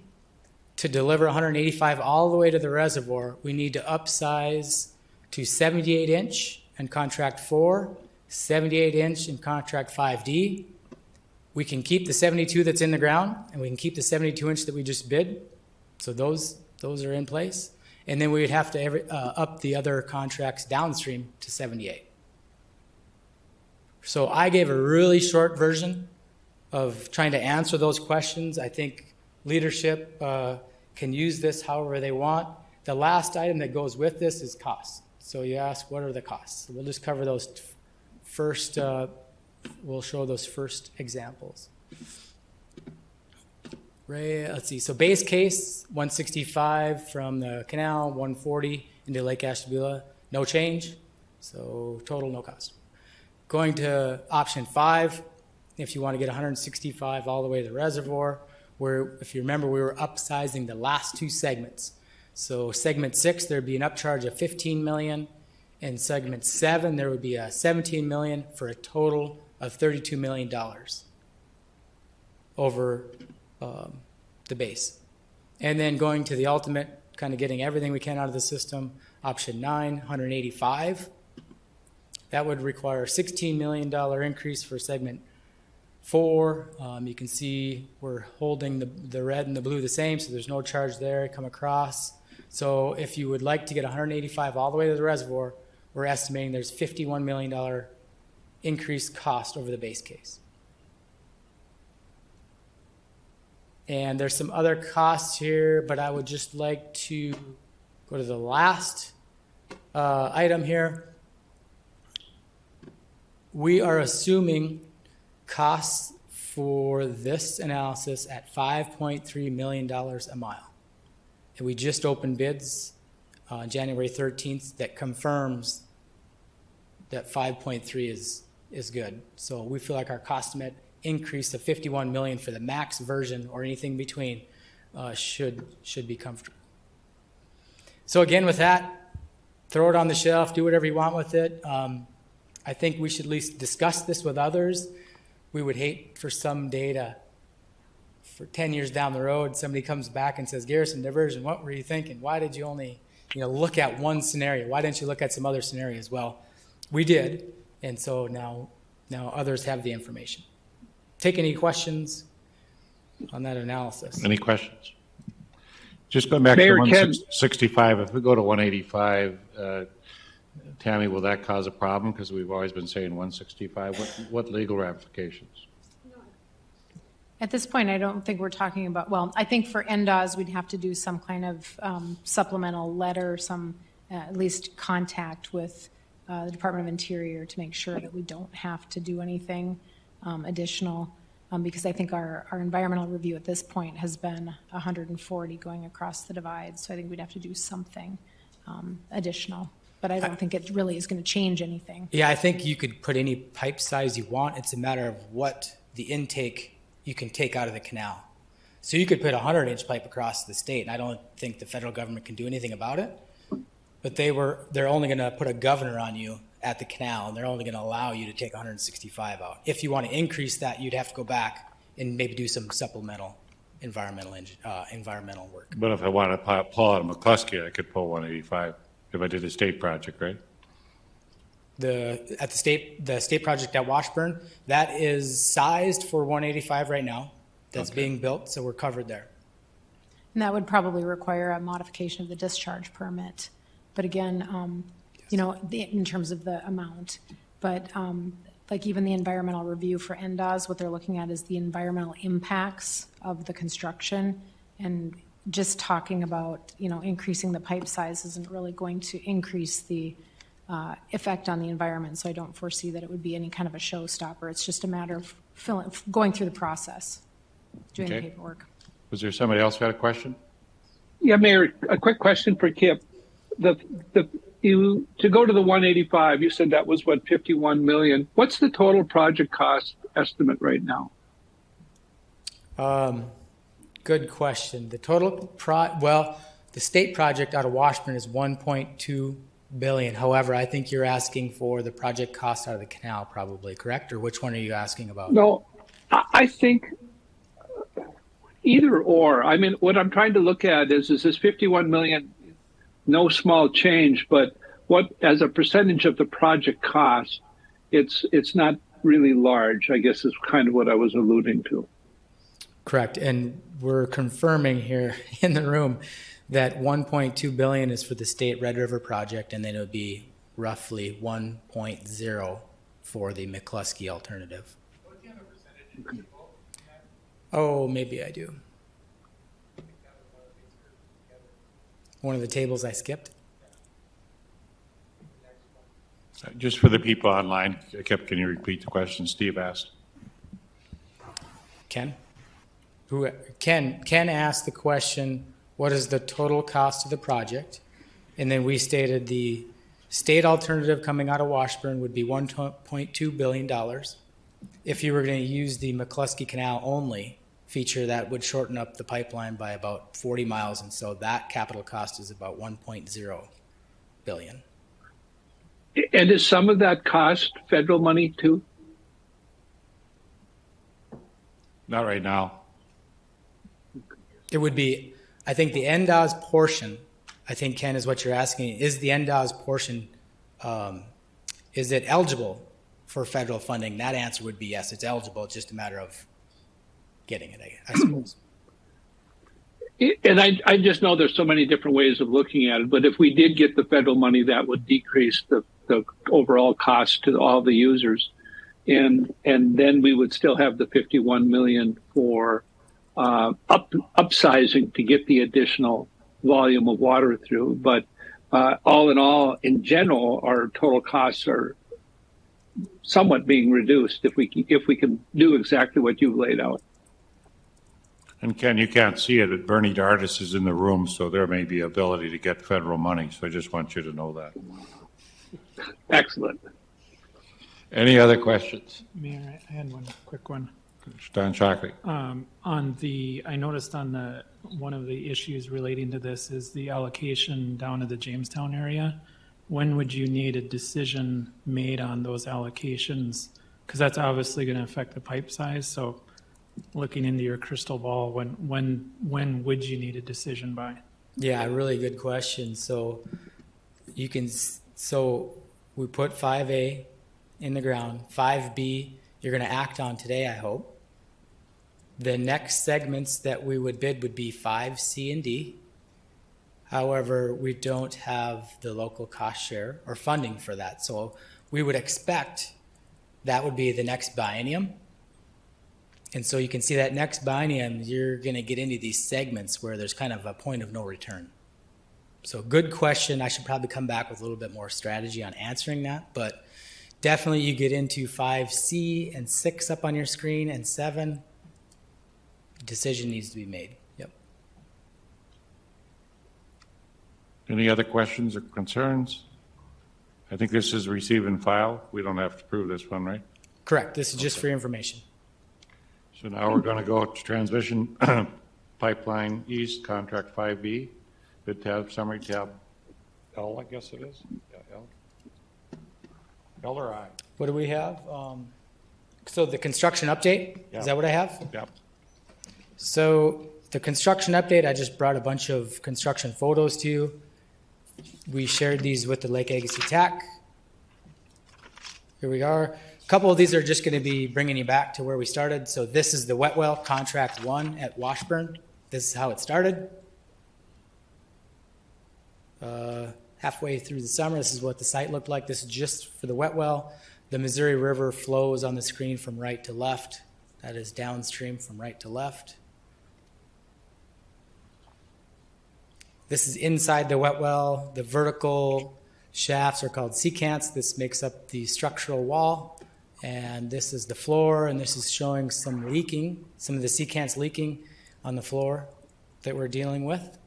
To deliver 185 all the way to the reservoir, we need to upsize to 78-inch in contract 4, 78-inch in contract 5D. We can keep the 72 that's in the ground, and we can keep the 72-inch that we just bid. So those are in place. And then we would have to up the other contracts downstream to 78. So I gave a really short version of trying to answer those questions. I think leadership can use this however they want. The last item that goes with this is costs. So you ask, what are the costs? So we'll just cover those first. We'll show those first examples. Let's see. So base case, 165 from the canal, 140 into Lake Ashtabula, no change. So total, no cost. Going to option 5, if you want to get 165 all the way to the reservoir, where, if you remember, we were upsizing the last two segments. So segment 6, there'd be an upcharge of 15 million. In segment 7, there would be a 17 million for a total of $32 million over the base. And then going to the ultimate, kind of getting everything we can out of the system, option 9, 185. That would require a $16 million increase for segment 4. You can see we're holding the red and the blue the same, so there's no charge there. Come across. So if you would like to get 185 all the way to the reservoir, we're estimating there's $51 million increased cost over the base case. And there's some other costs here, but I would just like to go to the last item here. We are assuming costs for this analysis at $5.3 million a mile. And we just opened bids on January 13th that confirms that 5.3 is good. So we feel like our cost estimate increase of 51 million for the max version or anything between should be comfortable. So again, with that, throw it on the shelf, do whatever you want with it. I think we should at least discuss this with others. We would hate for some data for 10 years down the road, somebody comes back and says, Garrison diversion, what were you thinking? Why did you only look at one scenario? Why didn't you look at some other scenarios? Well, we did, and so now others have the information. Take any questions on that analysis? Any questions? Just going back Mayor to Ken. 165, if we go to 185, Tammy, will that cause a problem? Because we've always been saying 165. What legal ramifications? At this point, I don't think we're talking about, well, I think for NDOS, we'd have to do some kind of supplemental letter, some at least contact with the Department of Interior to make sure that we don't have to do anything additional, because I think our environmental review at this point has been 140 going across the divide. So I think we'd have to do something additional. But I don't think it really is going to change anything. Yeah, I think you could put any pipe size you want. It's a matter of what the intake you can take out of the canal. So you could put a 100-inch pipe across the state, and I don't think the federal government can do anything about it. But they're only going to put a governor on you at the canal, and they're only going to allow you to take 165 out. If you want to increase that, you'd have to go back and maybe do some supplemental environmental work. But if I want to pull out of McCluskey, I could pull 185 if I did a state project, right? The state project at Washburn, that is sized for 185 right now. That's being built, so we're covered there. And that would probably require a modification of the discharge permit. But again, in terms of the amount. But like even the environmental review for NDOS, what they're looking at is the environmental impacts of the construction. And just talking about, increasing the pipe size isn't really going to increase the effect on the environment. So I don't foresee that it would be any kind of a showstopper. It's just a matter of going through the process, doing the paperwork. Was there somebody else who had a question? Yeah, Mayor, a quick question for Kip. To go to the 185, you said that was 51 million. What's the total project cost estimate right now? Good question. The total the state project out of Washburn is 1.2 billion. However, I think you're asking for the project cost out of the canal, probably, correct? Or which one are you asking about? No, I think either or. I mean, what I'm trying to look at is this 51 million, no small change, but what as a percentage of the project cost, it's not really large, I guess is kind of what I was alluding to. Correct. And we're confirming here in the room that 1.2 billion is for the state Red River project, and then it would be roughly 1.0 for the McCluskey alternative. Oh, maybe I do. One of the tables I skipped. Just for the people online, Kip, can you repeat the question Steve asked? Ken asked the question, what is the total cost of the project? And then we stated the state alternative coming out of Washburn would be $1.2 billion. If you were going to use the McCluskey Canal only feature, that would shorten up the pipeline by about 40 miles, and so that capital cost is about 1.0 billion. And is some of that cost federal money too? Not right now. It would be, I think the NDOS portion, I think, Ken, is what you're asking, is the NDOS portion, is it eligible for federal funding? That answer would be yes, it's eligible. It's just a matter of getting it, I suppose. And I just know there's so many different ways of looking at it, but if we did get the federal money, that would decrease the overall cost to all the users. And then we would still have the 51 million for upsizing to get the additional volume of water through. But all in all, in general, our total costs are somewhat being reduced if we can do exactly what you've laid out. And Ken, you can't see it, but Bernie Dardis is in the room, so there may be ability to get federal money. So I just want you to know that. Excellent. Any other questions? Mayor, I had one quick one. Don Shockley. I noticed on one of the issues relating to this is the allocation down to the Jamestown area. When would you need a decision made on those allocations? Because that's obviously going to affect the pipe size. So looking into your crystal ball, when would you need a decision by? Yeah, really good question. So we put 5A in the ground. 5B, you're going to act on today, I hope. The next segments that we would bid would be 5C and D. However, we don't have the local cost share or funding for that. So we would expect that would be the next biennium. And so you can see that next biennium, you're going to get into these segments where there's kind of a point of no return. So good question. I should probably come back with a little bit more strategy on answering that. But definitely you get into 5C and 6 up on your screen and 7. Decision needs to be made. Yep. Any other questions or concerns? I think this is receive and file. We don't have to prove this one, right? Correct. This is just for information. So now we're going to go to transmission pipeline east, contract 5B, bid tab, summary tab L, I guess it is. Yeah, L. L or I? What do we have? So the construction update, Yep. Is that what I have? Yep. So the construction update, I just brought a bunch of construction photos to you. We shared these with the Lake Agassiz TAC. Here we are. A couple of these are just going to be bringing you back to where we started. So this is the wet well, contract 1 at Washburn. This is how it started. Halfway through the summer, this is what the site looked like. This is just for the wet well. The Missouri River flows on the screen from right to left. That is downstream from right to left. This is inside the wet well. The vertical shafts are called secants. This makes up the structural wall. And this is the floor, and this is showing some leaking, some of the secants leaking on the floor that we're dealing with.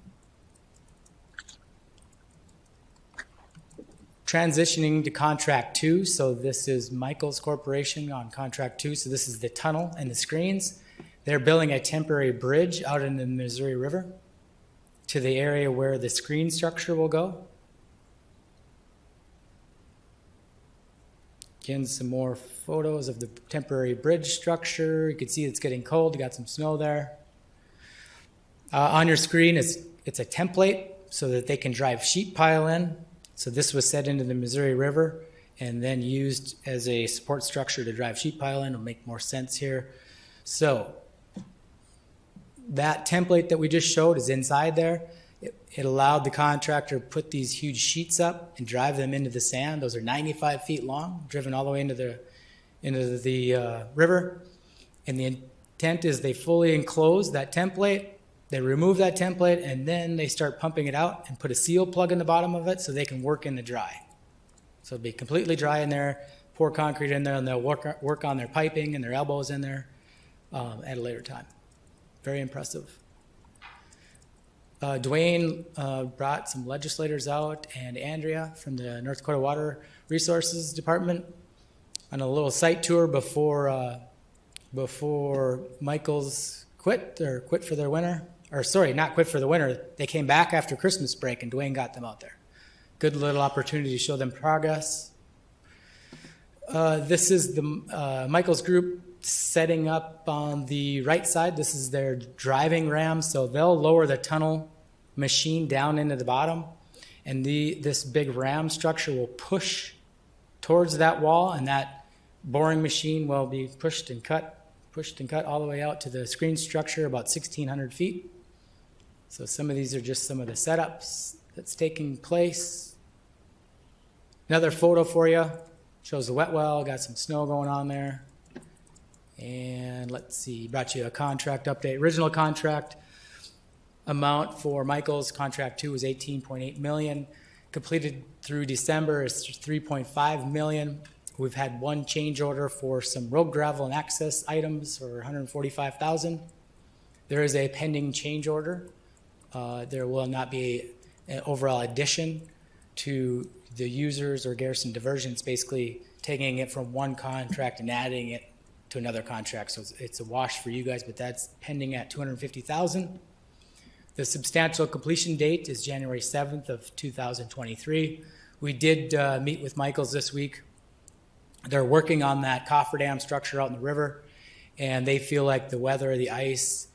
Transitioning to contract 2. So this is Michael's Corporation on contract 2. So this is the tunnel and the screens. They're building a temporary bridge out in the Missouri River to the area where the screen structure will go. Again, some more photos of the temporary bridge structure. You can see it's getting cold. You got some snow there. On your screen, it's a template so that they can drive sheet pile in. So this was set into the Missouri River and then used as a support structure to drive sheet pile in. It'll make more sense here. So that template that we just showed is inside there. It allowed the contractor to put these huge sheets up and drive them into the sand. Those are 95 feet long, driven all the way into the river. And the intent is they fully enclose that template. They remove that template, and then they start pumping it out and put a seal plug in the bottom of it so they can work in the dry. So it'll be completely dry in there, pour concrete in there, and they'll work on their piping and their elbows in there at a later time. Very impressive. Dwayne brought some legislators out, and Andrea from the North Dakota Water Resources Department. on a little site tour before Michael's quit for their winter. Or sorry, not quit for the winter. They came back after Christmas break, and Dwayne got them out there. Good little opportunity to show them progress. This is the Michael's group setting up on the right side. This is their driving ram, so they'll lower the tunnel machine down into the bottom, and this big ram structure will push towards that wall, and that boring machine will be pushed and cut all the way out to the screen structure about 1,600 feet. So some of these are just some of the setups that's taking place. Another photo for you. Shows the wet well, got some snow going on there. And let's see, brought you a contract update. Original contract amount for Michael's contract 2 was $18.8 million. Completed through December is $3.5 million. We've had one change order for some road gravel and access items for $145,000. There is a pending change order. There will not be an overall addition to the users or garrison diversions, basically taking it from one contract and adding it to another contract. So it's a wash for you guys, but that's pending at $250,000. The substantial completion date is January 7th of 2023. We did meet with Michaels this week. They're working on that cofferdam structure out in the river, and they feel like the weather, the ice,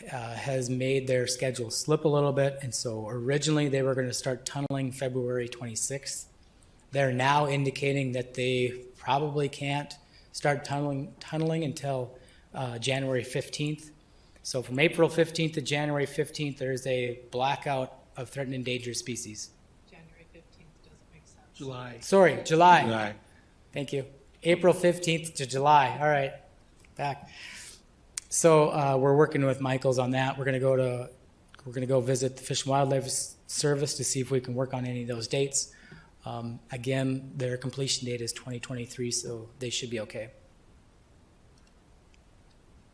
has made their schedule slip a little bit, and so originally they were going to start tunneling February 26th. They're now indicating that they probably can't start tunneling until January 15th. So from April 15th to January 15th, there's a blackout of threatened and endangered species. January 15th doesn't make sense. July. Sorry, July. July. Thank you. April 15th to July. All right, back. So we're working with Michaels on that. We're going to go visit the Fish and Wildlife Service to see if we can work on any of those dates. Again, their completion date is 2023, so they should be okay.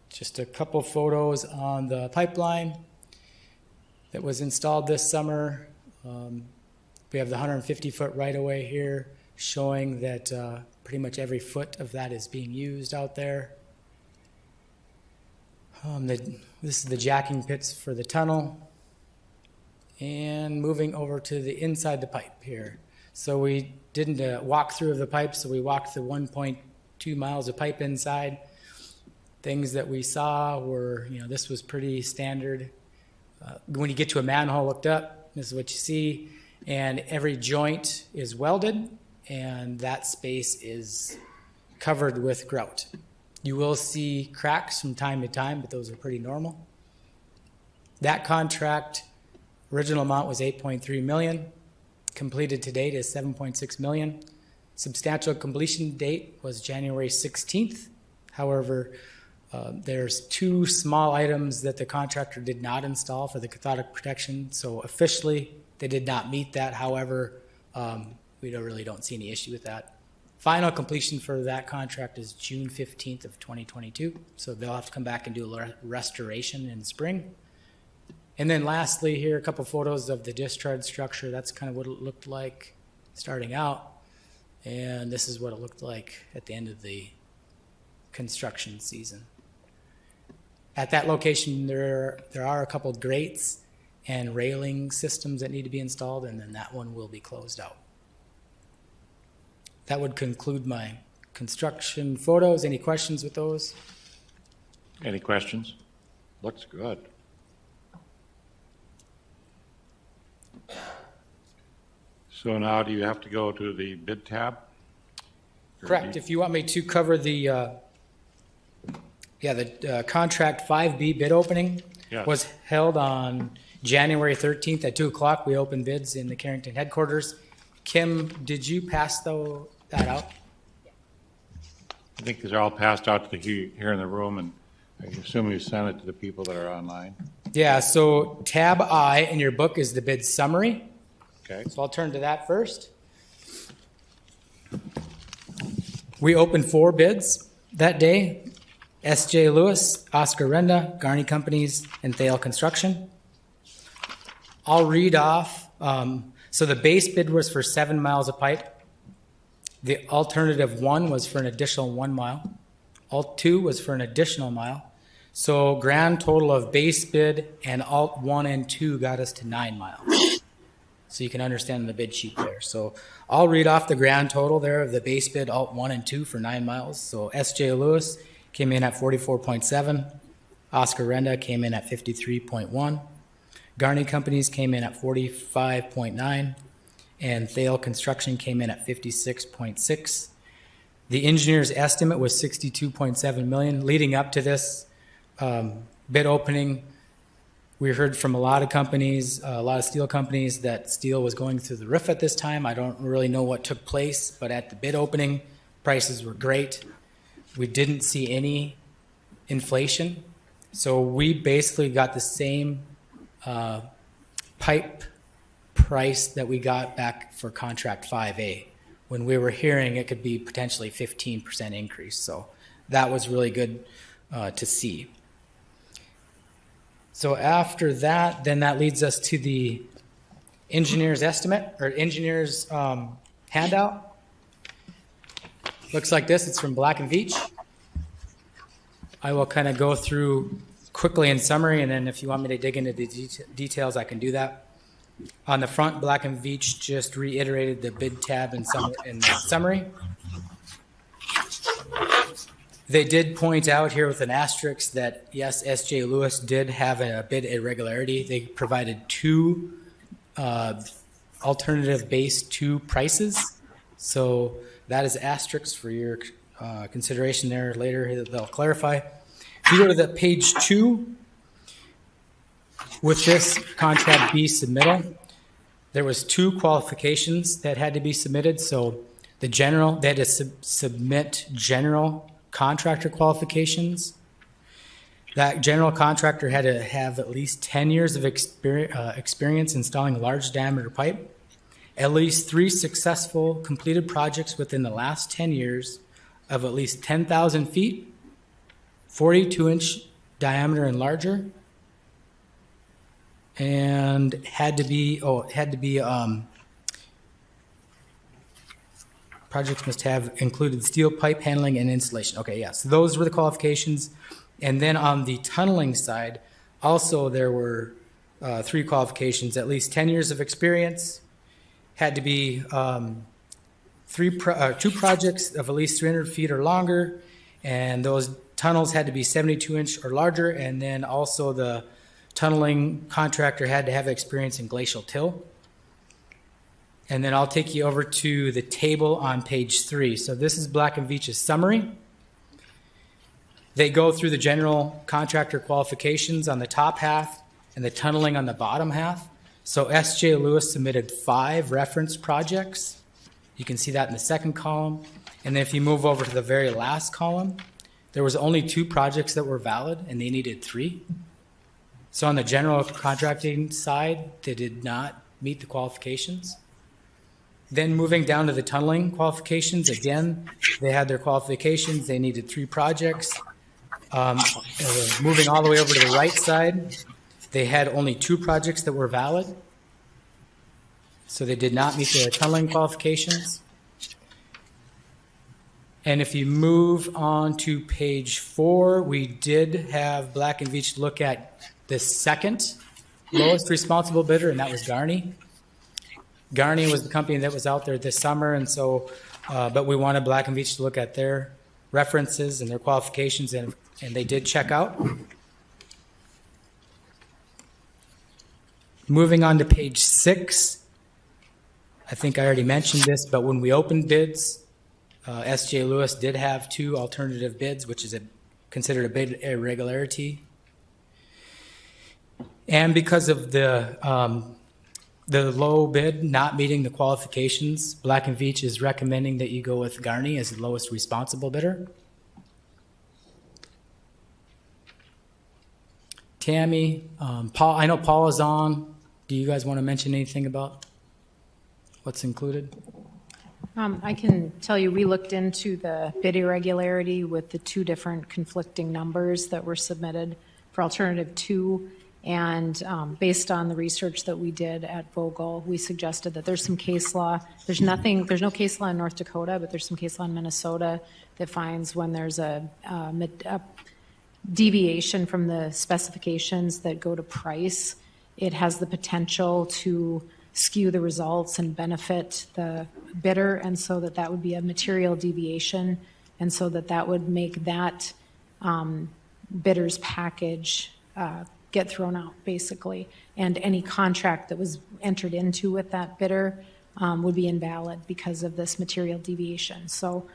Just a couple photos on the pipeline that was installed this summer. We have the 150-foot right-of-way here showing that pretty much every foot of that is being used out there. This is the jacking pits for the tunnel. And moving over to the inside the pipe here. So we didn't walk through of the pipe, so we walked the 1.2 miles of pipe inside. Things that we saw were, this was pretty standard. When you get to a manhole hooked up, this is what you see. And every joint is welded, and that space is covered with grout. You will see cracks from time to time, but those are pretty normal. That contract, original amount was $8.3 million. Completed to date is $7.6 million. Substantial completion date was January 16th. However, there's two small items that the contractor did not install for the cathodic protection. So officially, they did not meet that. However, we really don't see any issue with that. Final completion for that contract is June 15th of 2022. So they'll have to come back and do a restoration in spring. And then lastly here, a couple photos of the discharge structure. That's kind of what it looked like starting out. And this is what it looked like at the end of the construction season. At that location, there are a couple grates and railing systems that need to be installed, and then that one will be closed out. That would conclude my construction photos. Any questions with those? Any questions? Looks good. So now do you have to go to the bid tab? Correct. If you want me to cover the contract 5B bid opening, Yes. was held on January 13th at 2 o'clock. We opened bids in the Carrington headquarters. Kim, did you pass that out? I think these are all passed out to here in the room, and I assume you sent it to the people that are online. Yeah, so tab I in your book is the bid summary. Okay. So I'll turn to that first. We opened 4 bids that day. S.J. Lewis, Oscar Renda, Garney Companies, and Thale Construction. I'll read off. So the base bid was for 7 miles of pipe. The alternative 1 was for an additional 1 mile. Alt 2 was for an additional mile. So grand total of base bid and alt 1 and 2 got us to 9 miles. So you can understand the bid sheet there. So I'll read off the grand total there of the base bid alt 1 and 2 for 9 miles. So S.J. Lewis came in at 44.7. Oscar Renda came in at 53.1. Garney Companies came in at 45.9. And Thale Construction came in at 56.6. The engineer's estimate was 62.7 million. Leading up to this bid opening, we heard from a lot of companies, a lot of steel companies, that steel was going through the roof at this time. I don't really know what took place, but at the bid opening, prices were great. We didn't see any inflation. So we basically got the same pipe price that we got back for contract 5A. When we were hearing it could be potentially 15% increase. So that was really good to see. So after that, then that leads us to the engineer's estimate, or engineer's handout. Looks like this. It's from Black & Veatch. I will kind of go through quickly in summary, and then if you want me to dig into the details, I can do that. On the front, Black & Veatch just reiterated the bid tab in summary. They did point out here with an asterisk that, yes, S.J. Lewis did have a bid irregularity. They provided 2 alternative base 2 prices. So that is asterisk for your consideration there later. They'll clarify. If you go to the page 2, with this contract B submittal, there was 2 qualifications that had to be submitted. So the general, they had to submit general contractor qualifications. That general contractor had to have at least 10 years of experience installing large diameter pipe, at least 3 successful completed projects within the last 10 years of at least 10,000 feet, 42-inch diameter and larger, and had to be projects must have included steel pipe handling and installation. Okay, yes, so those were the qualifications. And then on the tunneling side, also there were 3 qualifications: at least 10 years of experience, had to be 2 projects of at least 300 feet or longer, and those tunnels had to be 72-inch or larger, and then also the tunneling contractor had to have experience in glacial till. And then I'll take you over to the table on page 3. So this is Black & Veatch's summary. They go through the general contractor qualifications on the top half and the tunneling on the bottom half. So S.J. Lewis submitted 5 reference projects. You can see that in the second column. And then if you move over to the very last column, there was only 2 projects that were valid, and they needed 3. So on the general contracting side, they did not meet the qualifications. Then moving down to the tunneling qualifications, again, they had their qualifications. They needed 3 projects. Moving all the way over to the right side, they had only 2 projects that were valid. So they did not meet the tunneling qualifications. And if you move on to page 4, we did have Black & Veatch look at the second lowest responsible bidder, and that was Garney. Garney was the company that was out there this summer, and so, but we wanted Black & Veatch to look at their references and their qualifications, and they did check out. Moving on to page 6, I think I already mentioned this, but when we opened bids, S.J. Lewis did have 2 alternative bids, which is considered a bid irregularity. And because of the low bid not meeting the qualifications, Black & Veatch is recommending that you go with Garney as the lowest responsible bidder. Tammy, Paul, I know Paul is on. Do you guys want to mention anything about what's included? I can tell you we looked into the bid irregularity with the 2 different conflicting numbers that were submitted for alternative 2 And based on the research that we did at Vogel, we suggested that there's some case law. There's no case law in North Dakota, but there's some case law in Minnesota that finds when there's a deviation from the specifications that go to price, it has the potential to skew the results and benefit the bidder, and so that would be a material deviation, and so that would make that bidder's package get thrown out, basically. And any contract that was entered into with that bidder would be invalid because of this material deviation. So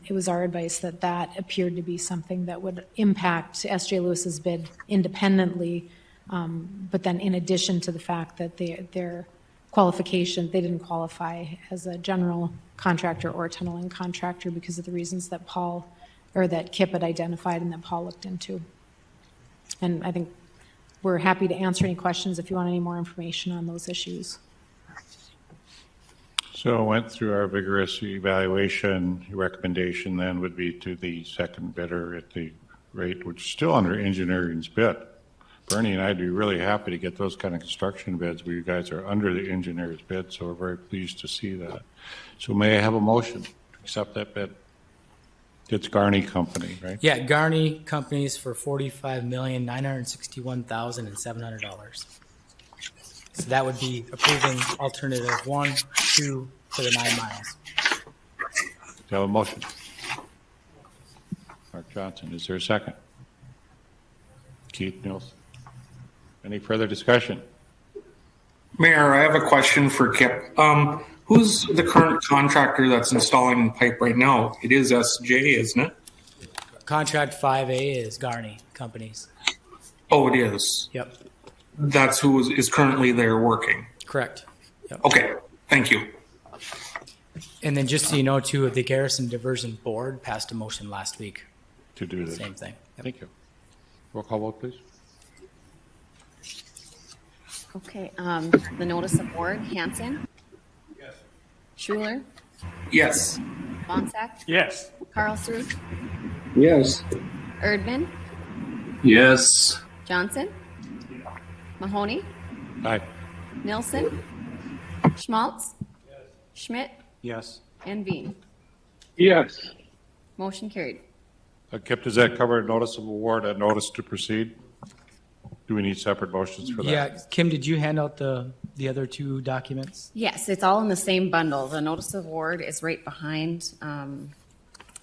it was our advice that appeared to be something that would impact S.J. Lewis's bid independently, but then in addition to the fact that their qualification, they didn't qualify as a general contractor or a tunneling contractor because of the reasons that Kip had identified and that Paul looked into. And I think we're happy to answer any questions if you want any more information on those issues. So went through our vigorous evaluation. Your recommendation then would be to the second bidder at the rate, which is still under engineering's bid. Bernie and I'd be really happy to get those kind of construction bids where you guys are under the engineer's bid, so we're very pleased to see that. So may I have a motion to accept that bid? It's Garney Company, right? Yeah, Garney Companies for $45,961,700. So that would be approving alternative 1, 2 for the 9 miles. Do you have a motion? Mark Johnson, is there a second? Keith Nielsen. Any further discussion? Mayor, I have a question for Kip. Who's the current contractor that's installing pipe right now? It is SJ, isn't it? Contract 5A is Garney Companies. Oh, it is? Yep. That's who is currently there working? Correct. Yep. Okay, thank you. And then just so you know, too, the Garrison Diversion Board passed a motion last week. To do this. Same thing. Yep. Thank you. Roll call vote, please. Okay, the notice of award, Hanson? Yes. Schuler? Yes. Bonsack? Yes. Carlsrud? Yes. Erdman? Yes. Johnson? Mahoney? Aye. Nilsson? Schmaltz? Schmidt? Yes. And Veen. Yes. Motion carried. Kip, does that cover a notice of award and notice to proceed? Do we need separate motions for that? Yeah, Kim, did you hand out the other 2 documents? Yes, it's all in the same bundle. The notice of award is right behind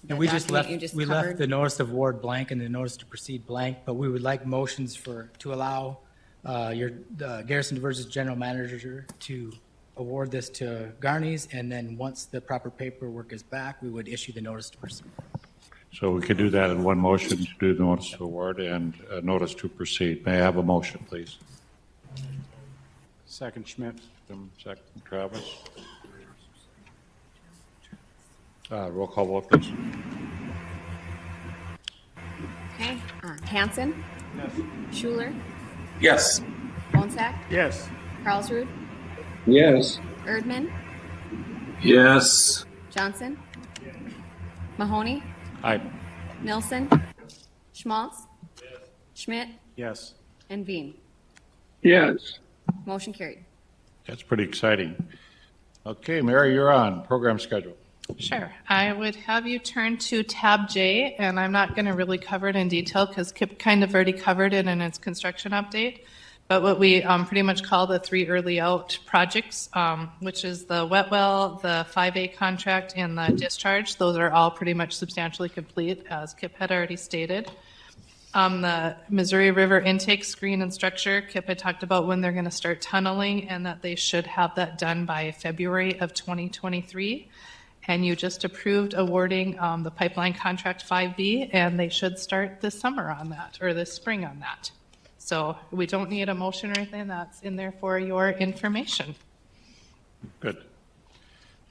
And we just left the notice of award blank and the notice to proceed blank, but we would like motions to allow the Garrison Diversion's general manager to award this to Garney's, and then once the proper paperwork is back, we would issue the notice to proceed. So we could do that in one motion to do the notice of award and notice to proceed. May I have a motion, please? Second, Schmidt. Second, Travis. Roll call vote, please. Okay, Hanson? Yes. Schuler? Yes. Bonsack? Yes. Carlsrud? Yes. Erdman? Yes. Johnson? Mahoney? Aye. Nilsson? Schmaltz? Schmidt? Yes. And Veen. Yes. Motion carried. That's pretty exciting. Okay, Mary, you're on. Program schedule. Sure. I would have you turn to tab J, and I'm not going to really cover it in detail because Kip kind of already covered it in its construction update. But what we pretty much call the 3 early out projects, which is the wet well, the 5A contract, and the discharge. Those are all pretty much substantially complete, as Kip had already stated. The Missouri River intake screen and structure, Kip had talked about when they're going to start tunneling and that they should have that done by February of 2023. And you just approved awarding the pipeline contract 5B, and they should start this summer on that, or this spring on that. So we don't need a motion or anything. That's in there for your information. Good.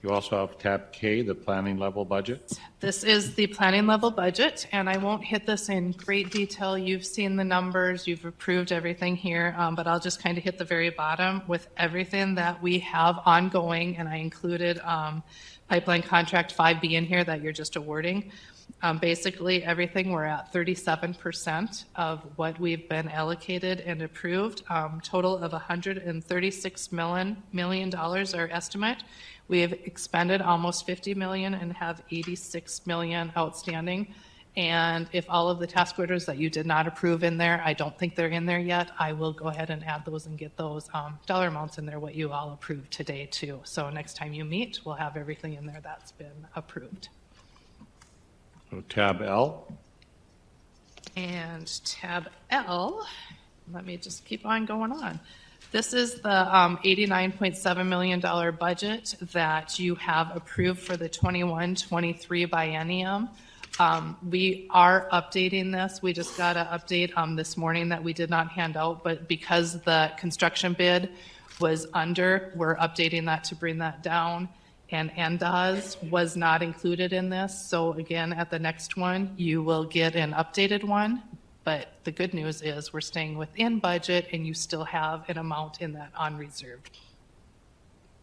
You also have tab K, the planning level budget. This is the planning level budget, and I won't hit this in great detail. You've seen the numbers, you've approved everything here, but I'll just kind of hit the very bottom with everything that we have ongoing, and I included pipeline contract 5B in here that you're just awarding. Basically, everything, we're at 37% of what we've been allocated and approved. Total of $136 million our estimate. We have expended almost $50 million and have $86 million outstanding. And if all of the task orders that you did not approve in there, I don't think they're in there yet, I will go ahead and add those and get those dollar amounts in there, what you all approved today too. So next time you meet, we'll have everything in there that's been approved. So tab L. And tab L, let me just keep on going on. This is the $89.7 million budget that you have approved for the 21-23 biennium. We are updating this. We just got an update this morning that we did not hand out, but because the construction bid was under, we're updating that to bring that down. And NDOS was not included in this. So again, at the next one, you will get an updated one. But the good news is we're staying within budget and you still have an amount in that unreserved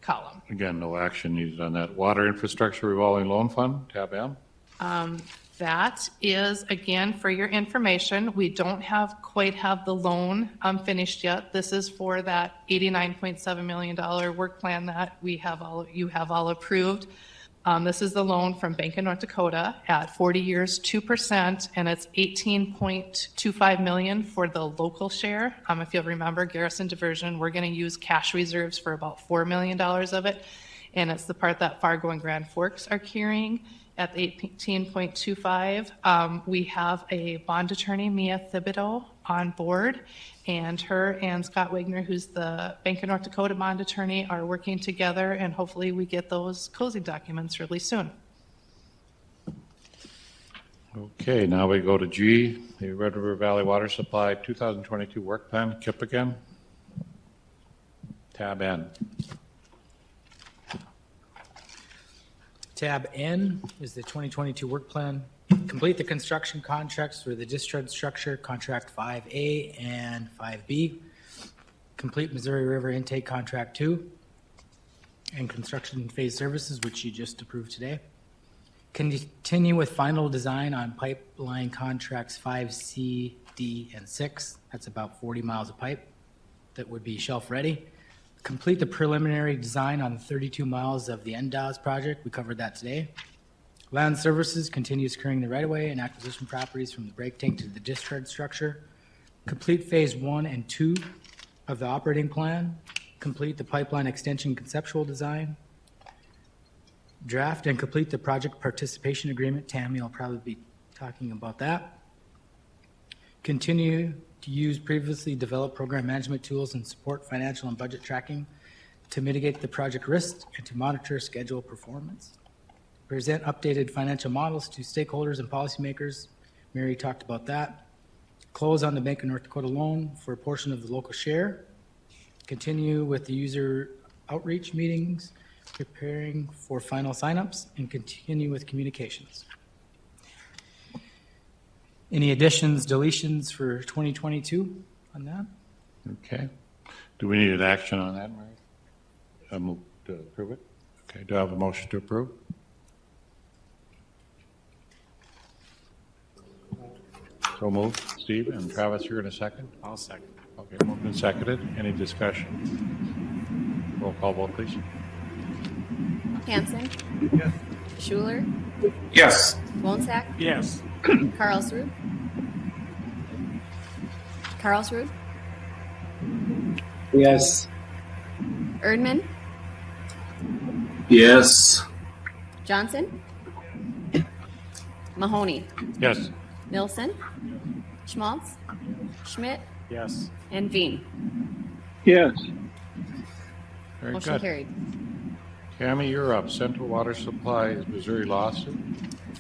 column. Again, no action needed on that. Water Infrastructure Revolving Loan Fund, tab M. That is, again, for your information, we don't quite have the loan finished yet. This is for that $89.7 million work plan that you have all approved. This is the loan from Bank of North Dakota at 40 years, 2%, and it's $18.25 million for the local share. If you'll remember, Garrison Diversion, we're going to use cash reserves for about $4 million of it, and it's the part that Fargo and Grand Forks are carrying. At 18.25, we have a bond attorney, Mia Thibodeau, on board, and her and Scott Wagner, who's the Bank of North Dakota bond attorney, are working together, and hopefully we get those closing documents really soon. Okay, now we go to G, the Red River Valley Water Supply 2022 Work Plan, KIP again. Tab N. Tab N is the 2022 work plan. Complete the construction contracts for the discharge structure, contract 5A and 5B. Complete Missouri River intake contract 2 and construction phase services, which you just approved today. Continue with final design on pipeline contracts 5C, D, and 6. That's about 40 miles of pipe that would be shelf ready. Complete the preliminary design on 32 miles of the NDOS project. We covered that today. Land Services continues carrying the right-of-way and acquisition properties from the break tank to the discharge structure. Complete phase 1 and 2 of the operating plan. Complete the pipeline extension conceptual design. Draft and complete the project participation agreement. Tammy will probably be talking about that. Continue to use previously developed program management tools and support financial and budget tracking to mitigate the project risks and to monitor schedule performance. Present updated financial models to stakeholders and policymakers. Mary talked about that. Close on the Bank of North Dakota loan for a portion of the local share. Continue with the user outreach meetings, preparing for final signups, and continue with communications. Any additions, deletions for 2022 on that? Okay. Do we need an action on that, Mary? I move to approve it. Okay. Do I have a motion to approve? So moved. Steve and Travis, you're in a second? I'll second. Okay, moved and seconded. Any discussion? Roll call vote, please. Hanson? Yes. Schuler? Yes. Wonsack? Yes. Karlsruhe? Karlsruhe? Yes. Erdman? Yes. Johnson? Mahoney? Yes. Nilsson? Schmaltz? Schmidt? Yes. And Veen. Yes. Very Motion good. carried. Tammy, you're up. Central Water Supply Missouri lawsuit.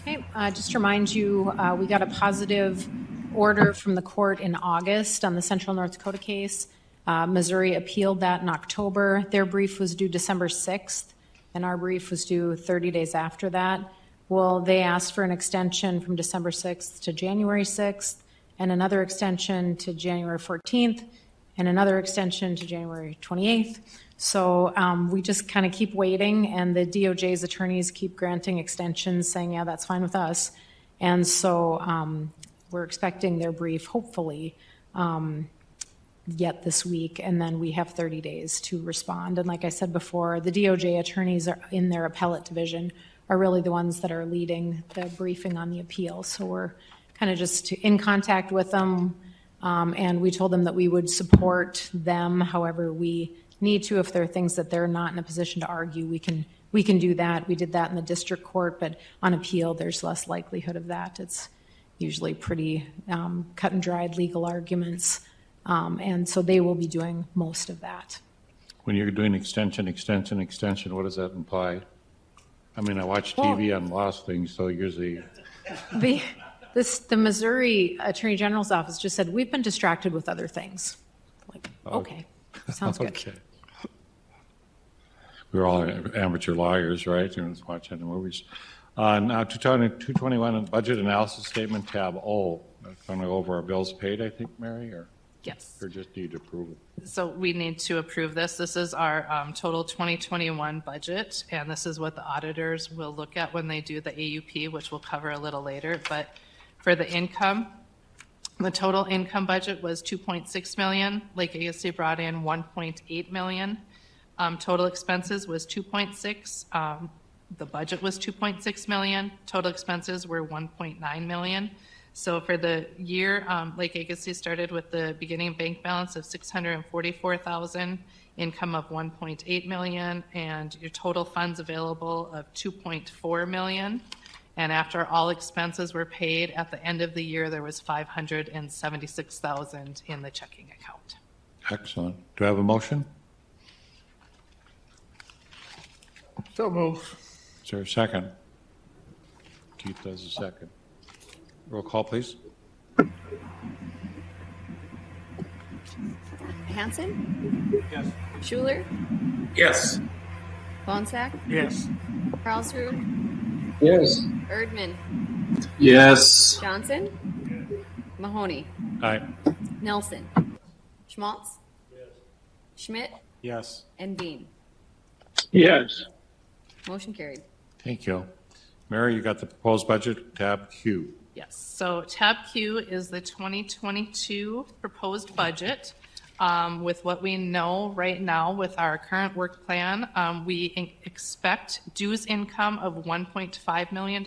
Okay, just to remind you, we got a positive order from the court in August on the Central North Dakota case. Missouri appealed that in October. Their brief was due December 6th, and our brief was due 30 days after that. Well, they asked for an extension from December 6th to January 6th, and another extension to January 14th, and another extension to January 28th. So we just kind of keep waiting, and the DOJ's attorneys keep granting extensions, saying, yeah, that's fine with us. And so we're expecting their brief, hopefully, yet this week, and then we have 30 days to respond. And like I said before, the DOJ attorneys are in their appellate division are really the ones that are leading the briefing on the appeal. So we're kind of just in contact with them, and we told them that we would support them however we need to. If there are things that they're not in a position to argue, we can do that. We did that in the district court, but on appeal, there's less likelihood of that. It's usually pretty cut and dried legal arguments, and so they will be doing most of that. When you're doing extension, what does that imply? I mean, I watch TV on lots of things, so usually... The Missouri Attorney General's office just said, we've been distracted with other things. Like, okay, sounds good. Okay. We're all amateur lawyers, right? You're just watching the movies. Now, 221 budget analysis statement, tab O. Going to go over our bills paid, I think, Mary, or? Yes. Or just need approval? So we need to approve this. This is our total 2021 budget, and this is what the auditors will look at when they do the AUP, which we'll cover a little later. But for the income, the total income budget was $2.6 million. Lake Agassiz brought in $1.8 million. Total expenses was $2.6 million. The budget was $2.6 million. Total expenses were $1.9 million. So for the year, Lake Agassiz started with the beginning bank balance of $644,000, income of $1.8 million, and your total funds available of $2.4 million. And after all expenses were paid at the end of the year, there was $576,000 in the checking account. Excellent. Do I have a motion? So moved. Is there a second? Keith does a second. Roll call, please. Hanson? Yes. Schuler? Yes. Bonsack? Yes. Karlsruhe? Yes. Erdman? Yes. Johnson? Mahoney? Aye. Nelson? Schmaltz? Schmidt? Yes. And Bean. Yes. Motion carried. Thank you. Mary, you got the proposed budget, tab Q. Yes, so tab Q is the 2022 proposed budget. With what we know right now with our current work plan, we expect dues income of $1.5 million,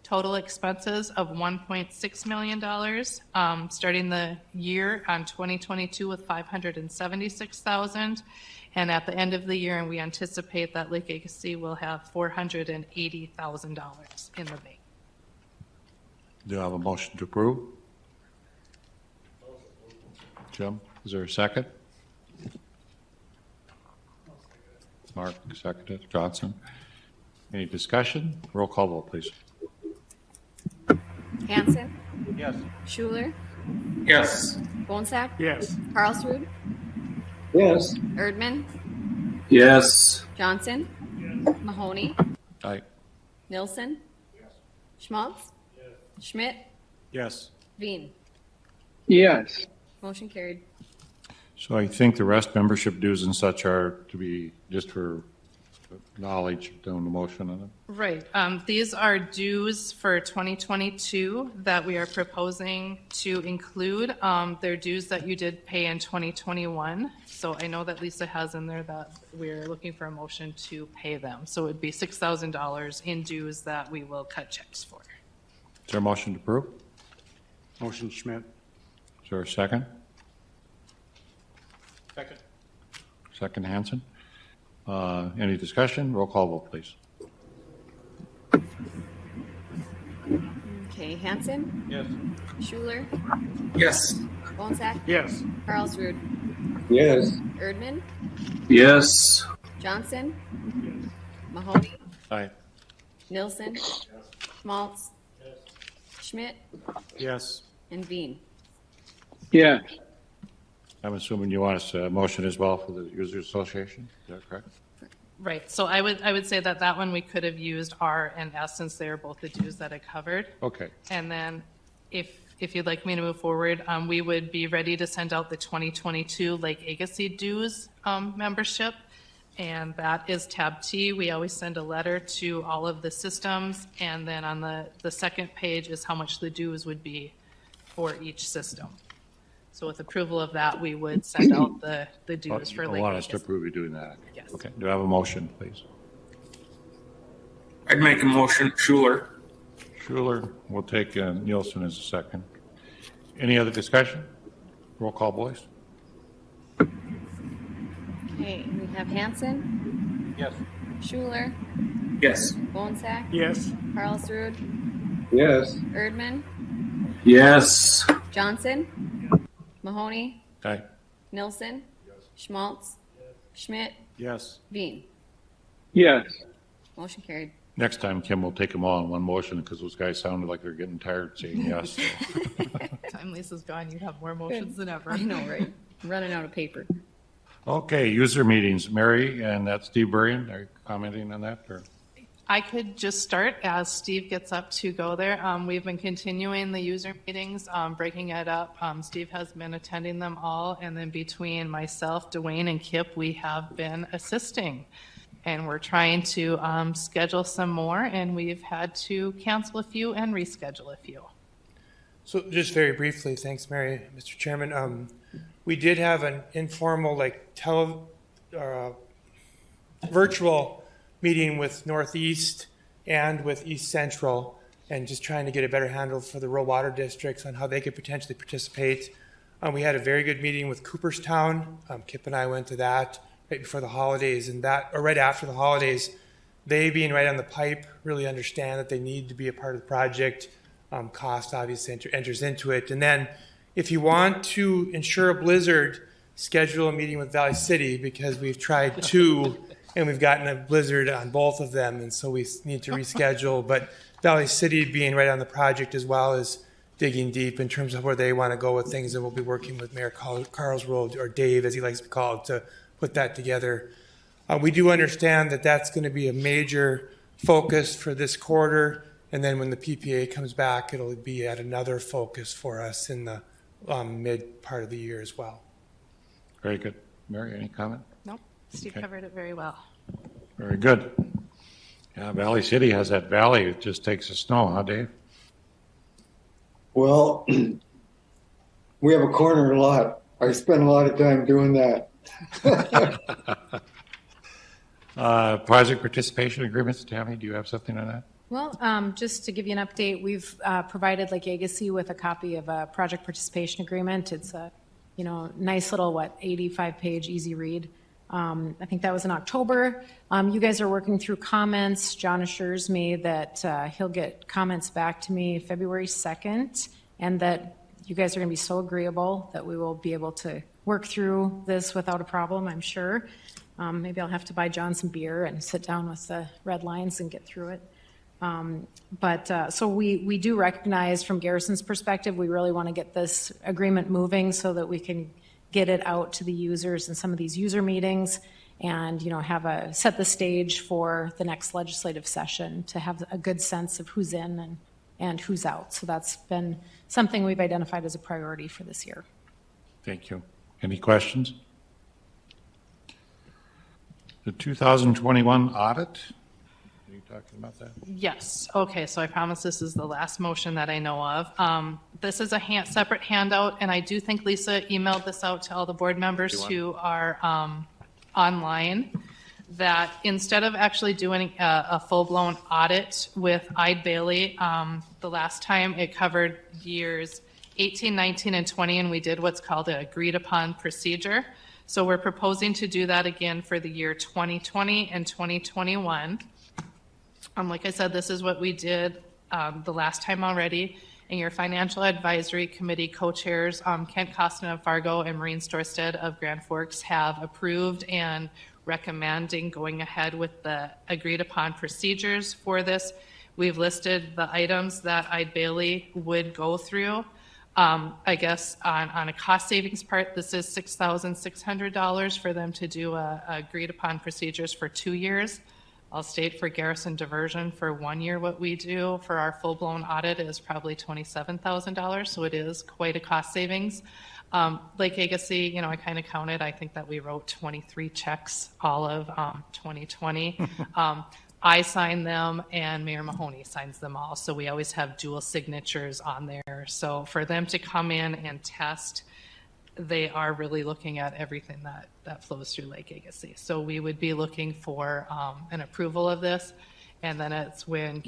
total expenses of $1.6 million, starting the year on 2022 with $576,000. And at the end of the year, and we anticipate that Lake Agassiz will have $480,000 in the bank. Do I have a motion to approve? Jim, is there a second? Mark seconded. Johnson. Any discussion? Roll call vote, please. Hanson? Yes. Schuler? Yes. Bonsack? Yes. Karlsruhe? Yes. Erdman? Yes. Johnson? Mahoney? Aye. Nilsson? Schmaltz? Schmidt? Yes. Bean. Yes. Motion carried. So I think the rest membership dues and such are to be just for knowledge, doing the motion on it. Right. These are dues for 2022 that we are proposing to include. They're dues that you did pay in 2021. So I know that Lisa has in there that we're looking for a motion to pay them. So it would be $6,000 in dues that we will cut checks for. Is there a motion to approve? Motion Schmidt. Is there a second? Second. Second Hanson. Any discussion? Roll call vote, please. Okay, Hanson? Yes. Schuler? Yes. Bonsack? Yes. Karlsruhe? Yes. Erdman? Yes. Johnson? Mahoney? Aye. Nilsson? Schmaltz? Schmidt? Yes. And Bean. Yes. I'm assuming you want us to motion as well for the Users Association? Is that correct? Right. So I would say that one we could have used R and S since they are both the dues that I covered. Okay. And then if you'd like me to move forward, we would be ready to send out the 2022 Lake Agassiz dues membership. And that is tab T. We always send a letter to all of the systems. And then on the second page is how much the dues would be for each system. So with approval of that, we would send out the dues for Lake You want us to Agassiz. approve you doing that? Yes. Okay, do I have a motion, please? I'd make a motion, Schuler. Schuler, we'll take Nielsen as a second. Any other discussion? Roll call, boys. Okay, we have Hanson, Yes. Schuler, Yes. Bonsack, Yes. Carlsrud, Yes. Erdman, Yes. Johnson, Mahoney, Aye. Nilsson, Schmaltz, Schmidt, Yes. Veen. Yes. Motion carried. Next time, Kim, we'll take them all in one motion because those guys sounded like they're getting tired saying yes. So. Time Lisa's gone, you have more motions than ever. I know, right? I'm running out of paper. Okay, user meetings. Mary and that's Steve Burrian. Are you commenting on that? Or? I could just start as Steve gets up to go there. We've been continuing the user meetings, breaking it up. Steve has been attending them all, and then between myself, Dwayne, and Kip, we have been assisting. And we're trying to schedule some more, and we've had to cancel a few and reschedule a few. So just very briefly, thanks, Mary, Mr. Chairman. We did have an informal, virtual meeting with Northeast and with East Central, and just trying to get a better handle for the rural water districts on how they could potentially participate. We had a very good meeting with Cooperstown. Kip and I went to that right before the holidays, and right after the holidays, they being right on the pipe really understand that they need to be a part of the project. Cost obviously enters into it. And then if you want to ensure a blizzard, schedule a meeting with Valley City, because we've tried two and we've gotten a blizzard on both of them, and so we need to reschedule. But Valley City being right on the project as well as digging deep in terms of where they want to go with things, and we'll be working with Mayor Carlsrud, or Dave as he likes to be called, to put that together. We do understand that that's going to be a major focus for this quarter, and then when the PPA comes back, it'll be at another focus for us in the mid part of the year as well. Very good. Mary, any comment? Nope, Steve Okay. covered it very well. Very good. Yeah, Valley City has that valley. It just takes the snow, huh, Dave? Well, we have a corner lot. I spend a lot of time doing that. Project participation agreements. Tammy, do you have something on that? Well, just to give you an update, we've provided Lake Agassiz with a copy of a project participation agreement. It's a, nice little, 85-page easy read. I think that was in October. You guys are working through comments. John assures me that he'll get comments back to me February 2nd, and that you guys are going to be so agreeable that we will be able to work through this without a problem, I'm sure. Maybe I'll have to buy John some beer and sit down with the red lines and get through it. So we do recognize from Garrison's perspective, we really want to get this agreement moving so that we can get it out to the users in some of these user meetings, and set the stage for the next legislative session to have a good sense of who's in and who's out. So that's been something we've identified as a priority for this year. Thank you. Any questions? The 2021 audit? Are you talking about that? Yes. Okay, so I promise this is the last motion that I know of. This is a separate handout, and I do think Lisa emailed this out to all the board members who are online, that instead of actually doing a full-blown audit with Eid Bailey, the last time it covered years 18, 19, and 20, and we did what's called an agreed-upon procedure. So we're proposing to do that again for the year 2020 and 2021. Like I said, this is what we did the last time already. And your Financial Advisory Committee co-chairs, Kent Costin of Fargo and Maureen Storstead of Grand Forks, have approved and recommending going ahead with the agreed-upon procedures for this. We've listed the items that Eid Bailey would go through. I guess on a cost savings part, this is $6,600 for them to do agreed upon procedures for 2 years. I'll state for Garrison diversion for 1 year, what we do for our full-blown audit is probably $27,000, so it is quite a cost savings. Lake Agassiz, I kind of counted. I think that we wrote 23 checks all of 2020. I sign them and Mayor Mahoney signs them all. So we always have dual signatures on there. So for them to come in and test, they are really looking at everything that flows through Lake Agassiz. So we would be looking for an approval of this. And then it's when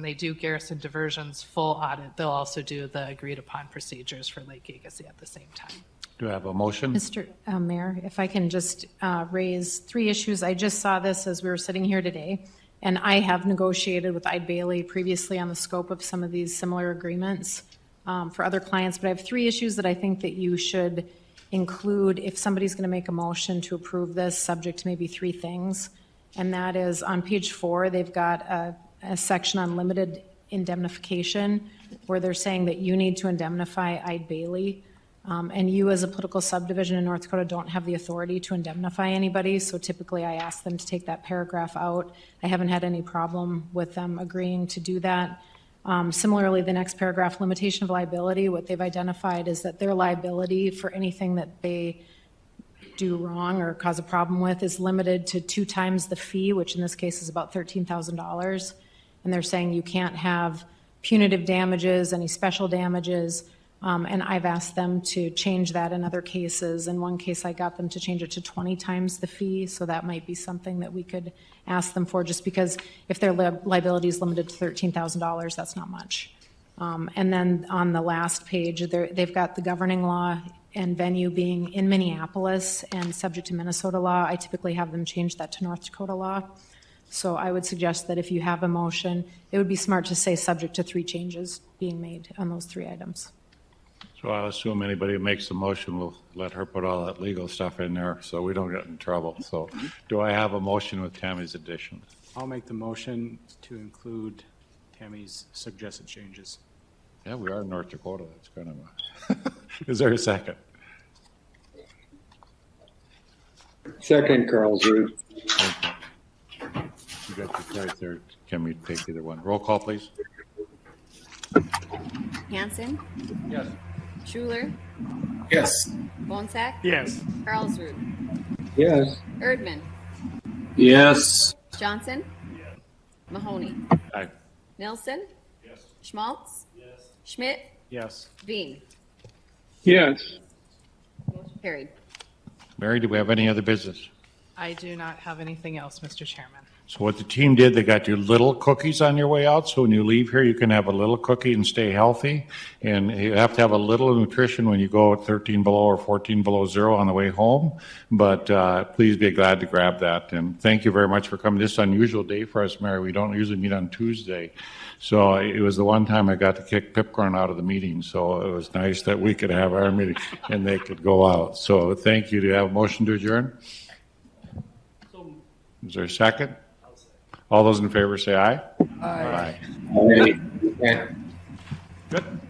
they do Garrison Diversion's full audit, they'll also do the agreed upon procedures for Lake Agassiz at the same time. Do I have a motion? Mr. Mayor, if I can just raise 3 issues. I just saw this as we were sitting here today, and I have negotiated with Eide Bailey previously on the scope of some of these similar agreements for other clients, but I have 3 issues that I think that you should include if somebody's going to make a motion to approve this, subject to maybe 3 things. And that is on page 4, they've got a section on limited indemnification where they're saying that you need to indemnify Eide Bailey. And you as a political subdivision in North Dakota don't have the authority to indemnify anybody. So typically I ask them to take that paragraph out. I haven't had any problem with them agreeing to do that. Similarly, the next paragraph, limitation of liability, what they've identified is that their liability for anything that they do wrong or cause a problem with is limited to 2 times the fee, which in this case is about $13,000. And they're saying you can't have punitive damages, any special damages. And I've asked them to change that in other cases. In one case, I got them to change it to 20 times the fee. So that might be something that we could ask them for, just because if their liability is limited to $13,000, that's not much. And then on the last page, they've got the governing law and venue being in Minneapolis and subject to Minnesota law. I typically have them change that to North Dakota law. So I would suggest that if you have a motion, it would be smart to say subject to 3 changes being made on those 3 items. So I'll assume anybody who makes the motion will let her put all that legal stuff in there so we don't get in trouble. So do I have a motion with Tammy's addition? I'll make the motion to include Tammy's suggested changes. Yeah, we are in North Dakota. That's kind of a... Is there a second? Second, Carl's Rude. You got your choice there. Can we take either one? Roll call, please. Hanson, Yes. Schuler, Yes. Bonsack, Yes. Carlsrud, Yes. Erdman, Yes. Johnson, Mahoney, Aye. Nelson, Schmaltz, Schmidt, Yes. Veen. Yes. Carried. Mary, do we have any other business? I do not have anything else, Mr. Chairman. So what the team did, they got you little cookies on your way out. So when you leave here, you can have a little cookie and stay healthy. And you have to have a little nutrition when you go at 13 below or 14 below zero on the way home. But please be glad to grab that. And thank you very much for coming. This is an unusual day for us, Mary. We don't usually meet on Tuesday. So it was the one time I got to kick Pipcorn out of the meeting. So it was nice that we could have our meeting and they could go out. So thank you. Do you have a motion to adjourn? Is there a second? All those in favor say aye. Aye. Aye. Good.